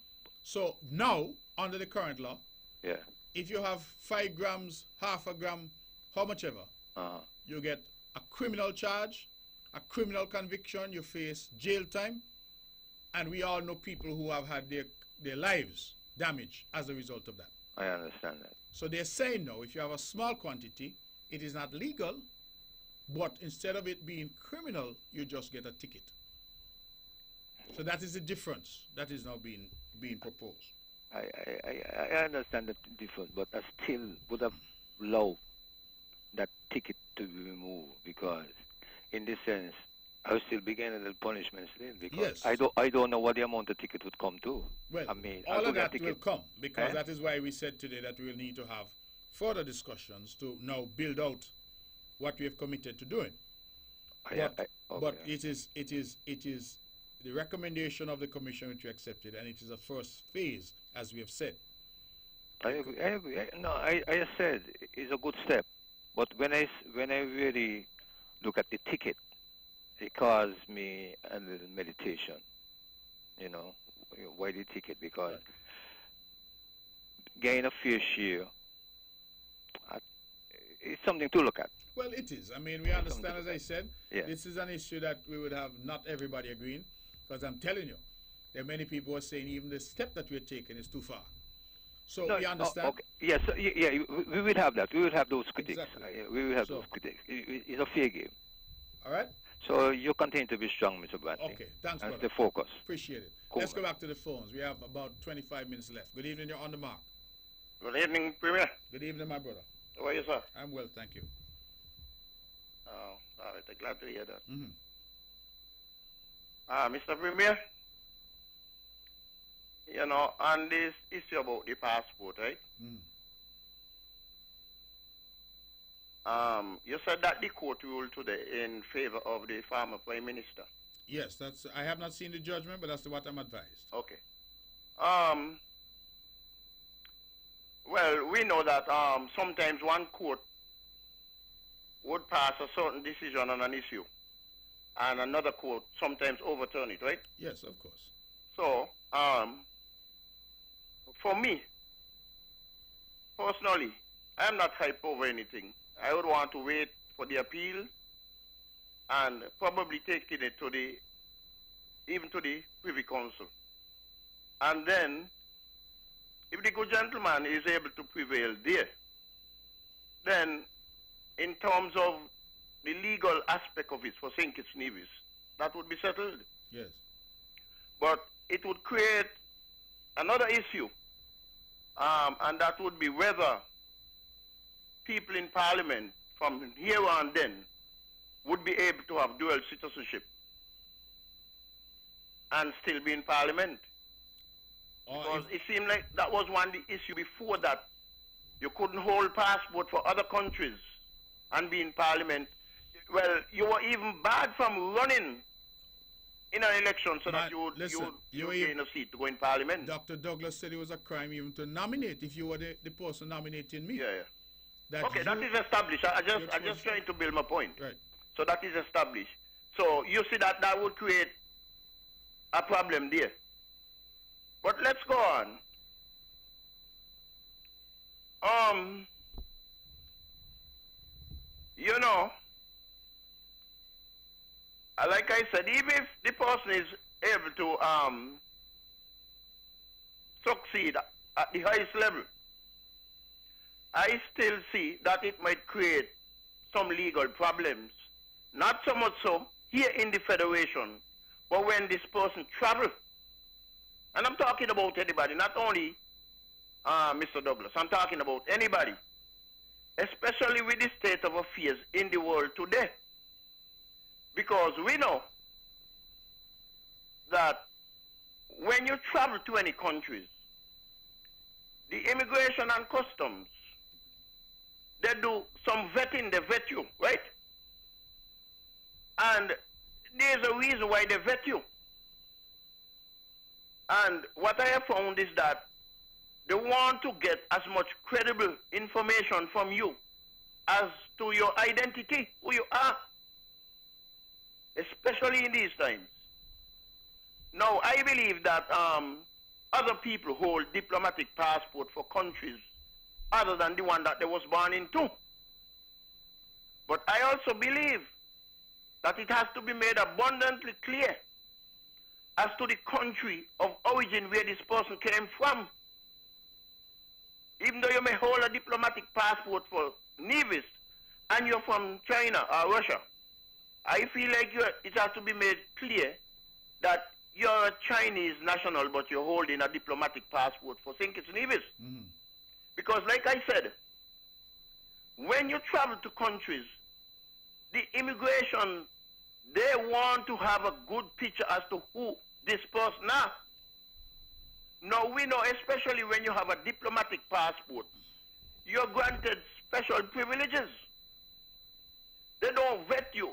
So now, under the current law, Yeah. if you have 5 grams, half a gram, how much ever, you get a criminal charge, a criminal conviction, you face jail time, and we all know people who have had their lives damaged as a result of that. I understand that. So they're saying now, if you have a small quantity, it is not legal, but instead of it being criminal, you just get a ticket. So that is the difference that is now being proposed. I understand the difference, but I still would have loved that ticket to be removed, because in this sense, I will still be getting the punishment still, because Yes. I don't know what the amount of ticket would come to. Well, I mean, all I'll of go get that will ticket. come, because Eh? that is why we said today that we will need to have further discussions to now build out what we have committed to doing. But it is the recommendation of the commission which we accepted, and it is a first phase, as we have said. I agree. I said it's a good step, but when I really look at the ticket, it caused me a little meditation. You know, why the ticket? Because getting a fair share, it's something to look at. Well, it is. I mean, we understand, as I said, Yeah. this is an issue that we would have not everybody agreeing, because I'm telling you, there are many people who are saying even the step that we're taking is too far. So we understand. Okay. Yes. We will have that. We will have those critics. Exactly. We will have those critics. It's a fair game. All right? So you continue to be strong, Mr. Brantley. Okay. Thanks, and brother. stay focused. Appreciate it. Cool, Let's go man. back to the phones. We have about 25 minutes left. Good evening. You're on the mark. Good evening, Premier. Good evening, my brother. How are you, sir? I'm well, thank you. Oh, all right. I'm glad to hear that. Mm-hmm. Mr. Premier, you know, on this issue about the passport, right? Mm. You said that the court ruled today in favor of the former Prime Minister. Yes, that's. I have not seen the judgment, but that's what I'm advised. Okay. Well, we know that sometimes one court would pass a certain decision on an issue, and another court sometimes overturn it, right? Yes, of course. So, for me, personally, I'm not hyped over anything. I would want to wait for the appeal and probably taking it to even to the Privy Council. And then, if the good gentleman is able to prevail there, then in terms of the legal aspect of it for St. Kitts Nevis, that would be settled. Yes. But it would create another issue, and that would be whether people in Parliament from here on then would be able to have dual citizenship and still be in Parliament. Because it seemed like that was one of the issue before, that you couldn't hold passport for other countries and be in Parliament. Well, you were even barred from running in an election so that you would gain a seat to go in Parliament. Dr. Douglas said it was a crime even to nominate if you were the person nominating me. Yeah. That is established. I just trying to build my point. Right. So that is established. So you see that would create a problem there. But let's go on. You know, like I said, even if the person is able to succeed at the highest level, I still see that it might create some legal problems. Not so much so here in the Federation, but when this person travels. And I'm talking about anybody, not only Mr. Douglas. I'm talking about anybody, especially with the state of affairs in the world today. Because we know that when you travel to any countries, the immigration and customs, they do some vetting, they vet you, right? And there's a reason why they vet you. And what I have found is that they want to get as much credible information from you as to your identity, who you are, especially in these times. Now, I believe that other people hold diplomatic passport for countries other than the one that they was born into. But I also believe that it has to be made abundantly clear as to the country of origin where this person came from. Even though you may hold a diplomatic passport for Nevis and you're from China or Russia, I feel like it has to be made clear that you're a Chinese national, but you're holding a diplomatic passport for St. Kitts Nevis. Mm. Because like I said, when you travel to countries, the immigration, they want to have a good picture as to who this person is. Now we know, especially when you have a diplomatic passport, you're granted special privileges. They don't vet you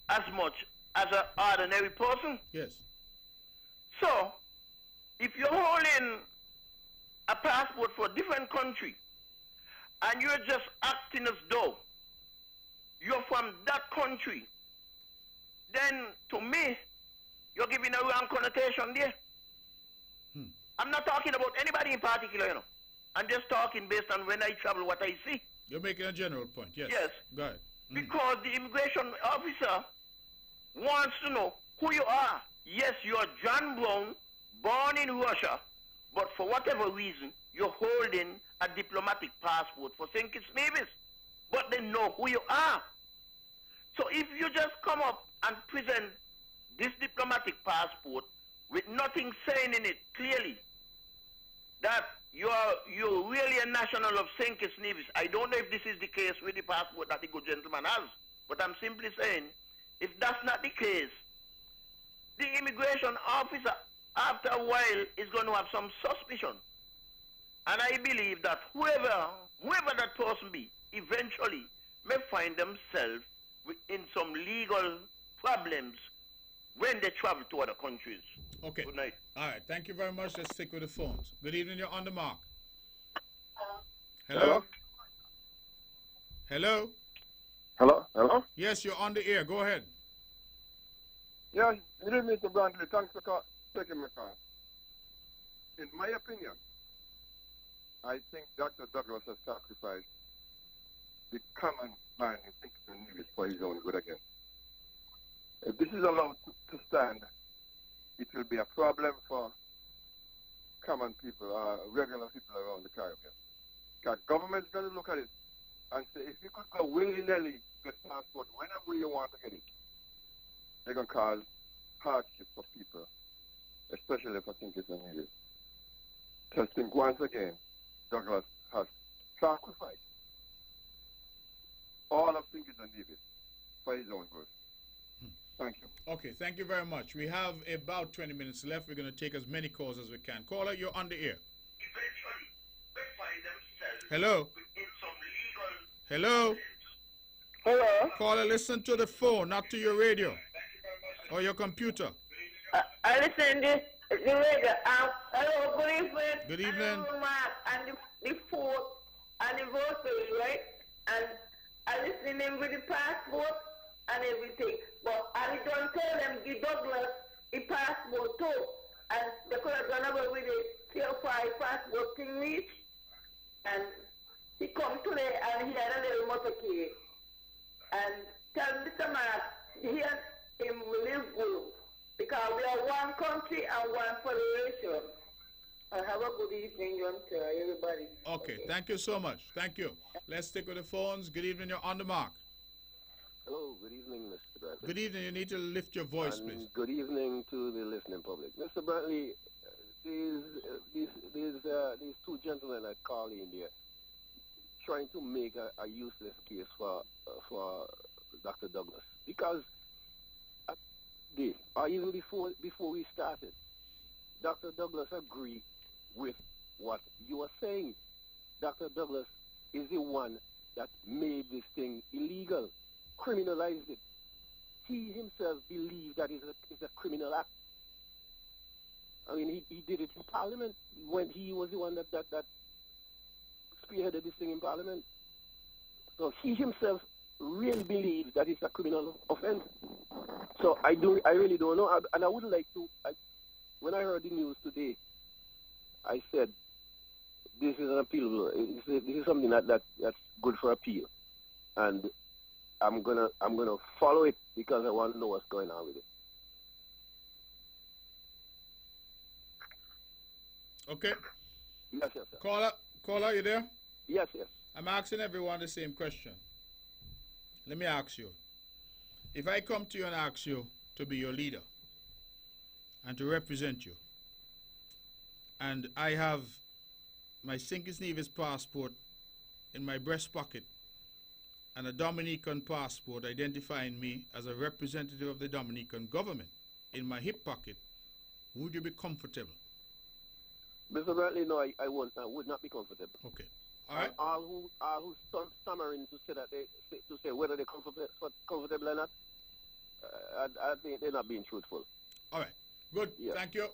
as much as an ordinary person. Yes. So, if you're holding a passport for a different country and you're just acting as though you're from that country, then to me, you're giving a wrong connotation there. I'm not talking about anybody in particular, you know. I'm just talking based on when I travel, what I see. You're making a general point, yes. Yes. Go ahead. Because the immigration officer wants to know who you are. Yes, you're John Brown, born in Russia, but for whatever reason, you're holding a diplomatic passport for St. Kitts Nevis. But they know who you are. So if you just come up and present this diplomatic passport with nothing saying in it clearly that you're really a national of St. Kitts Nevis, I don't know if this is the case with the passport that the good gentleman has, but I'm simply saying, if that's not the case, the immigration officer, after a while, is going to have some suspicion. And I believe that whoever that person be, eventually may find themselves in some legal problems when they travel to other countries. Okay. Good night. All right. Thank you very much. Let's stick with the phones. Good evening. You're on the mark. Hello? Hello? Hello? Hello? Yes, you're on the air. Go ahead. Yeah, good evening, Mr. Brantley. Thanks for taking my call. In my opinion, I think Dr. Douglas has sacrificed the common man in St. Kitts Nevis for his own good again. If this is allowed to stand, it will be a problem for common people, regular people around the Caribbean. Because government's going to look at it and say, if you could go willy-nilly get passport whenever you want to get it, they're going to cause hardship for people, especially if I think it's needed. So I think once again, Douglas has sacrificed all of things are needed for his own good. Thank you. Okay, thank you very much. We have about 20 minutes left. We're going to take as many calls as we can. Caller, you're on the air. Hello? Hello? Hello? Caller, listen to the phone, not to your radio or your computer. I listen to the radio. Hello, good evening. Good evening. And the fourth anniversary, right? And I listen in with the passport and everything. But I don't tell them the Douglas the passport too. And they could have gone over with the tier 5 passport thing reach. And he come today and he had a little motorcade. And tell Mr. Mark, he and him will live good. Because we are one country and one federation. And have a good evening, John, to everybody. Okay, thank you so much. Thank you. Let's stick with the phones. Good evening, you're on the mark. Hello, good evening, Mr. Bradley. Good evening, you need to lift your voice, and please. Good evening to the listening public. Mr. Bradley, these two gentlemen that called in there trying to make a useless case for Dr. Douglas. Because or even before we started, Dr. Douglas agreed with what you were saying. Dr. Douglas is the one that made this thing illegal, criminalized it. He himself believed that it's a criminal act. I mean, he did it in Parliament when he was the one that spearheaded this thing in Parliament. So he himself really believes that it's a criminal offense. So I really don't know, and I wouldn't like to. When I heard the news today, I said, "This is an appeal. This is something that's good for appeal," and I'm gonna follow it because I want to know what's going on with it. Okay. Yes, yes, sir. Caller, you there? Yes, yes. I'm asking everyone the same question. Let me ask you. If I come to you and ask you to be your leader and to represent you, and I have my St. Kitts Nevis passport in my breast pocket and a Dominican passport identifying me as a representative of the Dominican government in my hip pocket, would you be comfortable? Mr. Bradley, no, I would not be comfortable. Okay. All right. All who stammering to say that to say whether they're comfortable or not, I think they're not being truthful. All right. Good. Yeah. Thank you.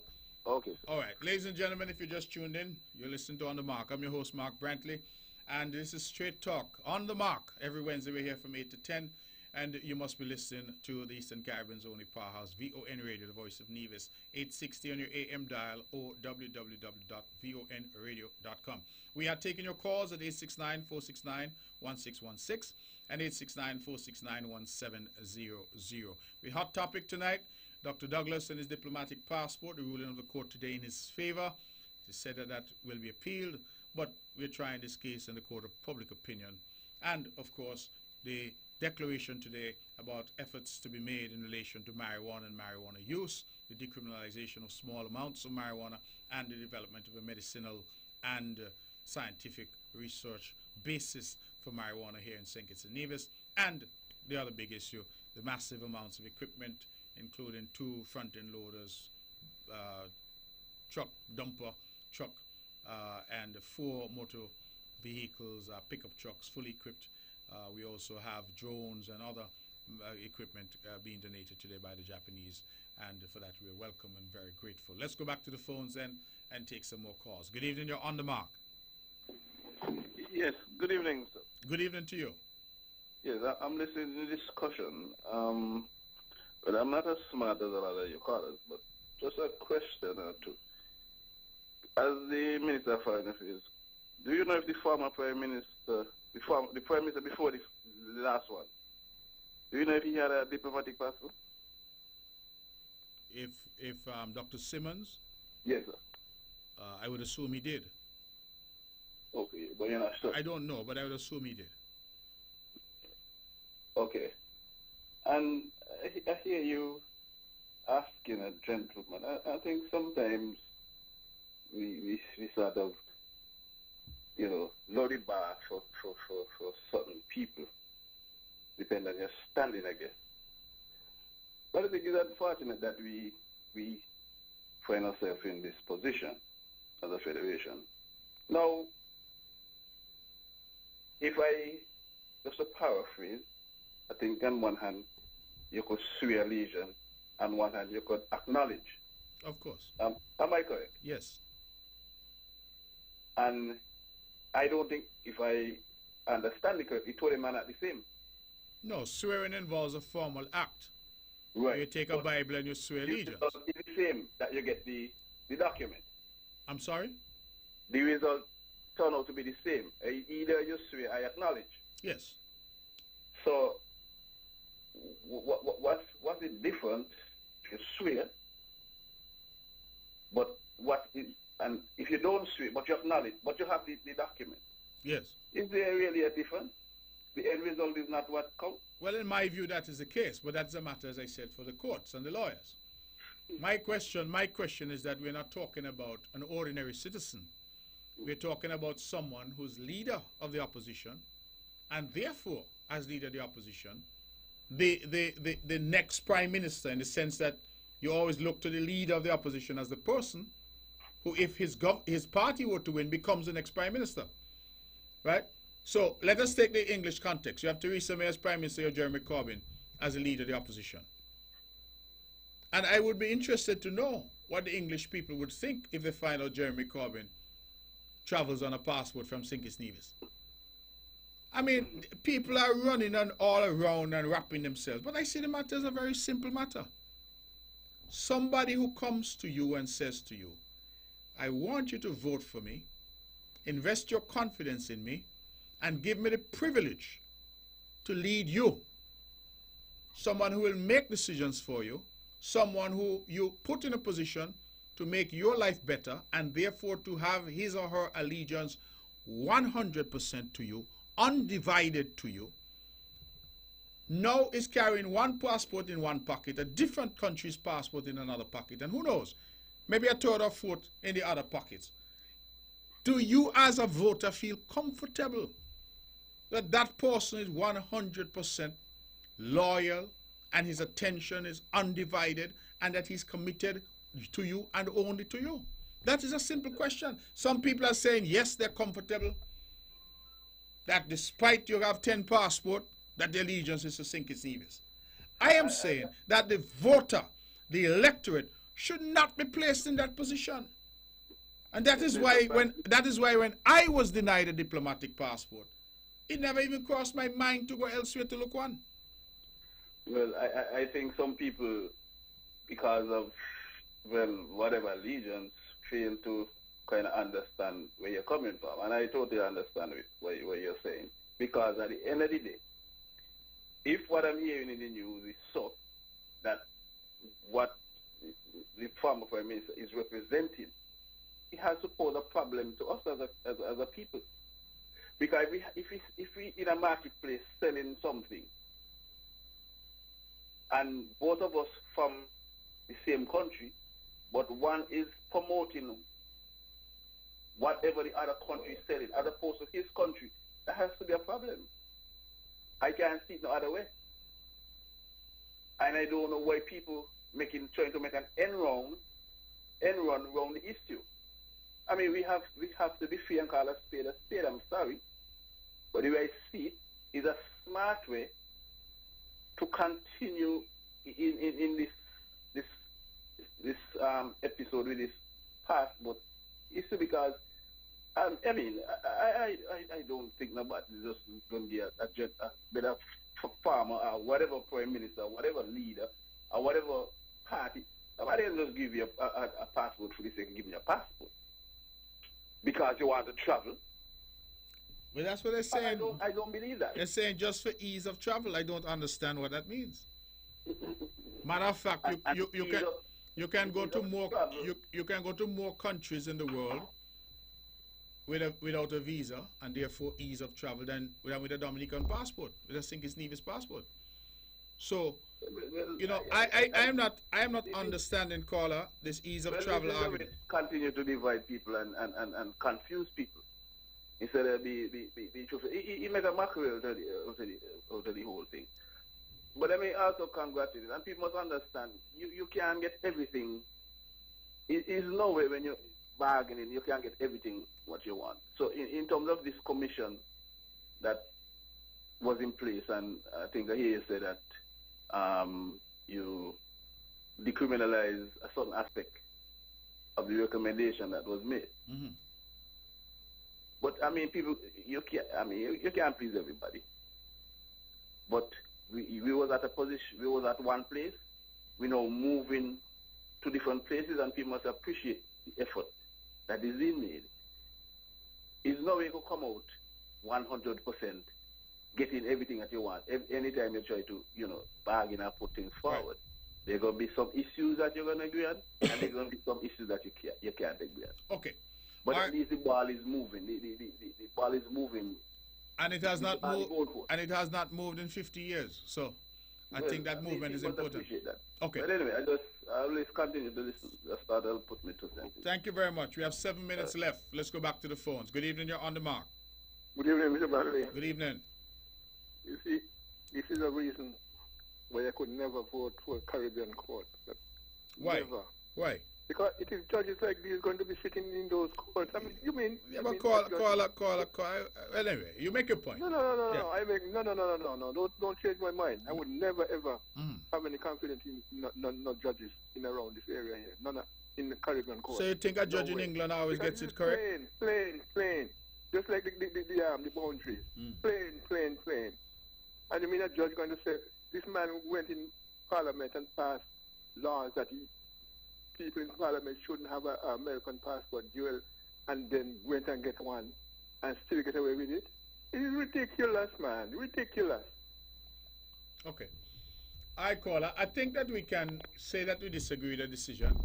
Okay. All right. Ladies and gentlemen, if you just tuned in, you're listening to On the Mark. I'm your host, Mark Brantley, and this is Straight Talk. On the Mark. Every Wednesday we're here from 8 to 10, and you must be listening to the Eastern Caribbean's only powerhouse, VON Radio, the voice of Nevis, 860 on your AM dial or www.vonradio.com. We are taking your calls at 869-469-1616 and 869-469-1700. The hot topic tonight, Dr. Douglas and his diplomatic passport, the ruling of the court today in his favor. It is said that will be appealed, but we're trying this case in the court of public opinion. And, of course, the declaration today about efforts to be made in relation to marijuana and marijuana use, the decriminalization of small amounts of marijuana, and the development of a medicinal and scientific research basis for marijuana here in St. Kitts and Nevis, and the other big issue, the massive amounts of equipment, including 2 front-end loaders, dumper truck, and 4 motor vehicles, pickup trucks, fully equipped. We also have drones and other equipment being donated today by the Japanese, and for that we're welcome and very grateful. Let's go back to the phones then and take some more calls. Good evening, you're on the mark. Yes, good evening, sir. Good evening to you. Yes, I'm listening to the discussion. But I'm not as smart as a lot of your callers, but just a question or two. As the Minister of Foreign Affairs, do you know if the former Prime Minister, the Prime Minister before the last one, do you know if he had a diplomatic passport? If Dr. Simmons? Yes, sir. I would assume he did. Okay, but you're not sure? I don't know, but I would assume he did. Okay. And I hear you asking a gentleman. I think sometimes we sort of, lower the bar for certain people, depending on your standing, I guess. But I think it's unfortunate that we find ourselves in this position as a federation. Now, if I just to paraphrase, I think on one hand you could swear allegiance, on one hand you could acknowledge. Of course. Am I correct? Yes. And I don't think, if I understand it correctly, it are not the same. No, swearing involves a formal act. Right. You take a Bible and you swear allegiance. It's the same that you get the document. I'm sorry? The result turn out to be the same. Either you swear, I acknowledge. Yes. So, what's the difference? You swear, but and if you don't swear, but you acknowledge, but you have the document. Yes. Is there really a difference? The end result is not what counts. Well, in my view, that is the case, but that's a matter, as I said, for the courts and the lawyers. My question is that we're not talking about an ordinary citizen. We're talking about someone who's leader of the opposition, and therefore, as leader of the opposition, the next prime minister, in the sense that you always look to the leader of the opposition as the person who, if his party were to win, becomes the next prime minister, right? So let us take the English context. You have Theresa May as prime minister, or Jeremy Corbyn as the leader of the opposition. And I would be interested to know what the English people would think if they find out Jeremy Corbyn travels on a passport from St. Kitts Nevis. I mean, people are running on all around and wrapping themselves. But I see the matter as a very simple matter. Somebody who comes to you and says to you, I want you to vote for me, invest your confidence in me, and give me the privilege to lead you. Someone who will make decisions for you, someone who you put in a position to make your life better, and therefore to have his or her allegiance 100% to you, undivided to you, now is carrying one passport in one pocket, a different country's passport in another pocket, and who knows, maybe a third or fourth in the other pockets. Do you as a voter feel comfortable that that person is 100% loyal and his attention is undivided and that he's committed to you and only to you? That is a simple question. Some people are saying, yes, they're comfortable, that despite you have 10 passports, that the allegiance is to St. Kitts Nevis. I am saying that the voter, the electorate, should not be placed in that position. And that is why when I was denied a diplomatic passport, it never even crossed my mind to go elsewhere to look one. Well, I think some people, because of, whatever allegiance, fail to kind of understand where you're coming from. And I totally understand what you're saying. Because at the end of the day, if what I'm hearing in the news is so, that what the former prime minister is representing, it has to pose a problem to us as a people. Because if we in a marketplace selling something, and both of us from the same country, but one is promoting whatever the other country is selling as opposed to his country, that has to be a problem. I can't see it no other way. And I don't know why people trying to make an end run around the issue. I mean, we have to be fair and call a spade a spade. I'm sorry, but the way I see it is a smart way to continue in this episode with this passport issue, because I mean, I don't think nobody is just going to be a better farmer or whatever prime minister, whatever leader or whatever party. Nobody will just give you a passport for the sake of giving you a passport because you want to travel. Well, that's what they're saying. I don't believe that. They're saying just for ease of travel. I don't understand what that means. Matter of fact, you can go to more countries in the world without a visa and therefore ease of travel than with a Dominican passport, with a St. Kitts Nevis passport. So, you know, I am not understanding, caller, this ease of travel argument. Continue to divide people and confuse people instead of the truth. He made a mockery out of the whole thing. But I may also congratulate you, and people must understand you can't get everything. It is no way when you're bargaining, you can't get everything what you want. So in terms of this commission that was in place, and I think I hear you say that you decriminalize a certain aspect of the recommendation that was made. Mm-hmm. But I mean, people, you can't please everybody. But we was at a position, we was at one place. We now moving to different places, and people must appreciate the effort that is being made. It's no way to come out 100% getting everything that you want. Anytime you try to, you know, bargain and put things forward, right, there are going to be some issues that you're going to agree on, and there are going to be some issues that you can't agree on. Okay. But at least the ball is moving. The ball is moving. And it has not moved. And it has not moved in 50 years. So, I think that movement is important. Appreciate that. Okay. But anyway, I always continue to listen. That's how they'll put me to sense. Thank you very much. We have 7 minutes left. Let's go back to the phones. Good evening. You're on the mark. Good evening, Mr. Bradley. Good evening. You see, this is a reason why I could never vote for a Caribbean court. Why? Never. Why? Because it is judges like these going to be sitting in those courts. I mean, you mean... Yeah, but call. Anyway, you make your point. No. Don't change my mind. I would never, ever have any confidence in no judges in around this area here. None in the Caribbean court. So you think a judge in England always gets it correct? Plain. Just like the boundaries. Plain. And you mean a judge going to say, this man went in Parliament and passed laws that people in Parliament shouldn't have an American passport dual, and then went and get one and still get away with it? It is ridiculous, man. Ridiculous. Okay. I think that we can say that we disagree with the decision.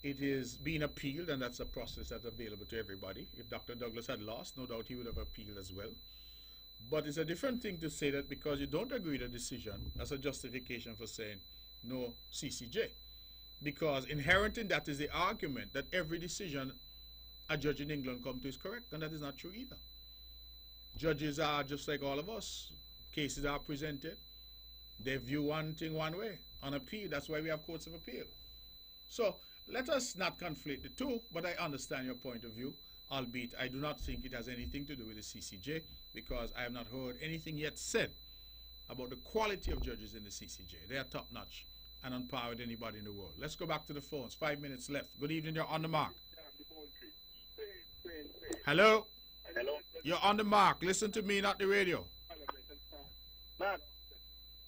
It is being appealed, and that's a process that's available to everybody. If Dr. Douglas had lost, no doubt he would have appealed as well. But it's a different thing to say that because you don't agree with a decision, that's a justification for saying no CCJ. Because inherent in that is the argument that every decision a judge in England comes to is correct, and that is not true either. Judges are just like all of us. Cases are presented. They view one thing one way. On appeal, that's why we have courts of appeal. So let us not conflate the two, but I understand your point of view, albeit I do not think it has anything to do with the CCJ, because I have not heard anything yet said about the quality of judges in the CCJ. They are top-notch and on par with anybody in the world. Let's go back to the phones. 5 minutes left. Good evening. You're on the mark. Hello? Hello? You're on the mark. Listen to me, not the radio. Man,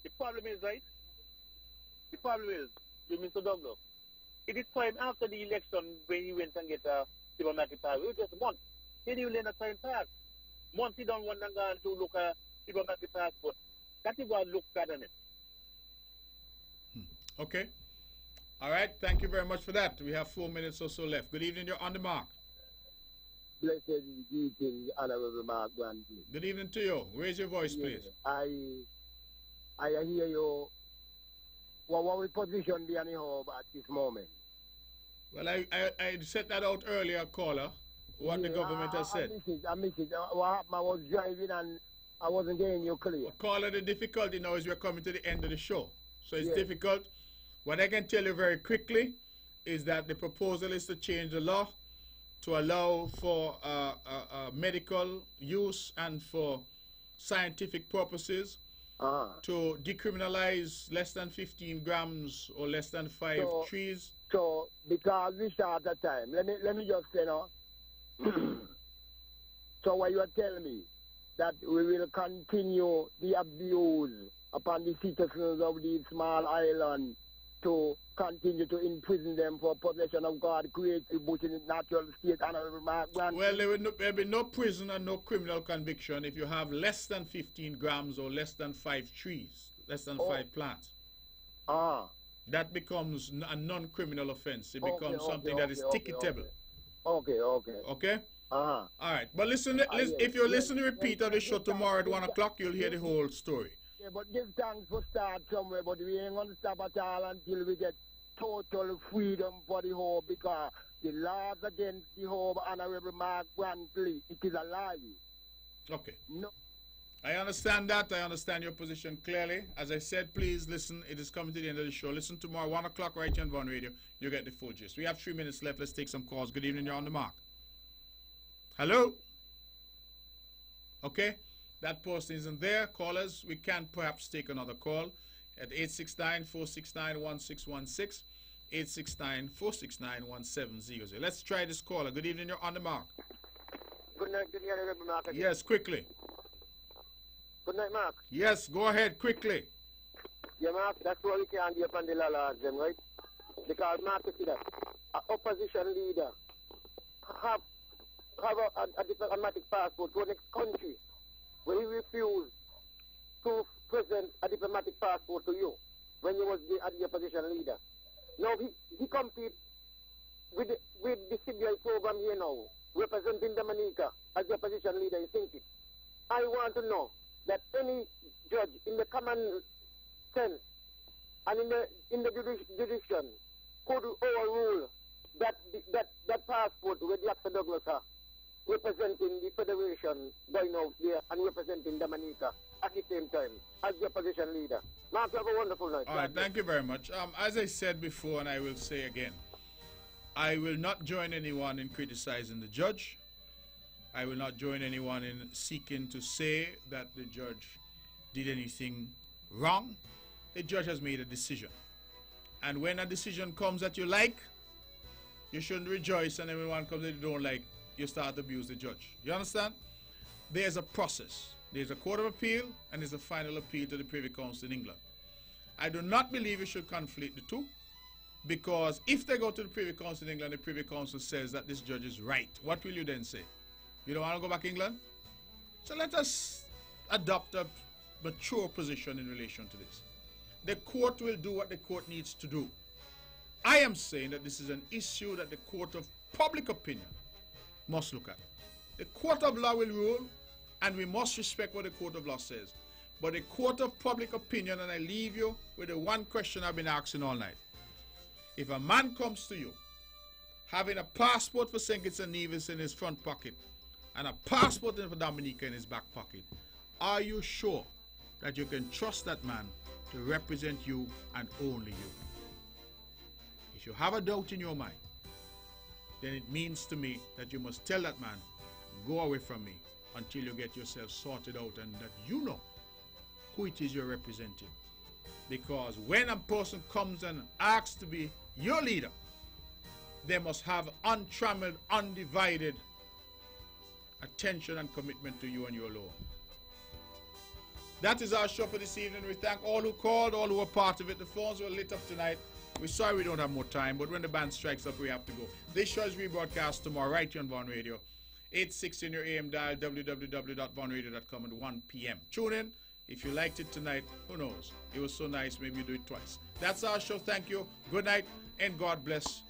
the problem is, right? The problem is, with Mr. Douglas, it is time after the election when he went and get a diplomatic pass. It was just a month. Then he will end a time pass. Once he don't want to look at diplomatic passport, that is what look bad on it. Okay. All right. Thank you very much for that. We have 4 minutes or so left. Good evening. You're on the mark. Blessed greetings, Honorable Mark Grandy. Good evening to you. Raise your voice, please. I hear you. What will position be anyhow at this moment? Well, I set that out earlier, caller, what the government has said. I missed it. What happened? I was driving and I wasn't getting you clear. Caller, the difficulty now is we're coming to the end of the show. So it's difficult. What I can tell you very quickly is that the proposal is to change the law to allow for medical use and for scientific purposes to decriminalize less than 15 grams or less than 5 trees. So, because we start at time, let me just say now. So what you are telling me, that we will continue the abuse upon the citizens of these small islands to continue to imprison them for possession of God, creative bush in natural state, Honorable Mark Grandy. Well, there will be no prison and no criminal conviction if you have less than 15 grams or less than 5 trees, less than 5 plants. That becomes a non-criminal offense. It becomes something that is ticketable. Okay? Uh-huh. All right. But listen, if you listen to repeat of the show tomorrow at 1 o'clock, you'll hear the whole story. Yeah, but give thanks for start somewhere, but we ain't going to stop at all until we get total freedom for the whole, because the laws against the whole Honorable Mark Brantley, it is a lie. Okay. No. I understand that. I understand your position clearly. As I said, please listen. It is coming to the end of the show. Listen tomorrow, 1 o'clock, right here on Von Radio. You get the full gist. We have 3 minutes left. Let's take some calls. Good evening. You're on the mark. Hello? Okay. That post isn't there. Callers, we can perhaps take another call at 869-469-1616, 869-469-1700. Let's try this caller. Good evening. You're on the mark. Good night, Honorable Mark. Yes, quickly. Good night, Mark. Yes, go ahead, quickly. Yeah, Mark, that's why we can't be up on the laws, them, right? Because, Mark, you see that an opposition leader have a diplomatic passport to the next country where he refused to present a diplomatic passport to you when you was the opposition leader. Now, he competes with the CBI program here now, representing Dominica as the opposition leader, you think it? I want to know that any judge in the common sense and in the jurisdiction could overrule that passport with Dr. Douglas representing the Federation going out there and representing Dominica at the same time as the opposition leader. Mark, you have a wonderful night. All right, thank you very much. As I said before, and I will say again, I will not join anyone in criticizing the judge. I will not join anyone in seeking to say that the judge did anything wrong. The judge has made a decision. And when a decision comes that you like, you shouldn't rejoice, and then when one comes that you don't like, you start to abuse the judge. You understand? There's a process. There's a court of appeal, and there's a final appeal to the Privy Council in England. I do not believe you should conflate the two, because if they go to the Privy Council in England, the Privy Council says that this judge is right, what will you then say? You don't want to go back to England? So let us adopt a mature position in relation to this. The court will do what the court needs to do. I am saying that this is an issue that the court of public opinion must look at. The court of law will rule, and we must respect what the court of law says. But the court of public opinion, and I leave you with the one question I've been asking all night. If a man comes to you having a passport for St. Kitts and Nevis in his front pocket and a passport for Dominica in his back pocket, are you sure that you can trust that man to represent you and only you? If you have a doubt in your mind, then it means to me that you must tell that man, go away from me until you get yourself sorted out and that you know who it is you're representing. Because when a person comes and asks to be your leader, they must have untrammeled, undivided attention and commitment to you and your law. That is our show for this evening. We thank all who called, all who were part of it. The phones were lit up tonight. We're sorry we don't have more time, but when the band strikes up, we have to go. This show is rebroadcast tomorrow right here on Von Radio. 8:60 in your AM dial, www.vonradio.com at 1 p.m. Tune in. If you liked it tonight, who knows? It was so nice, maybe you do it twice. That's our show. Thank you. Good night, and God bless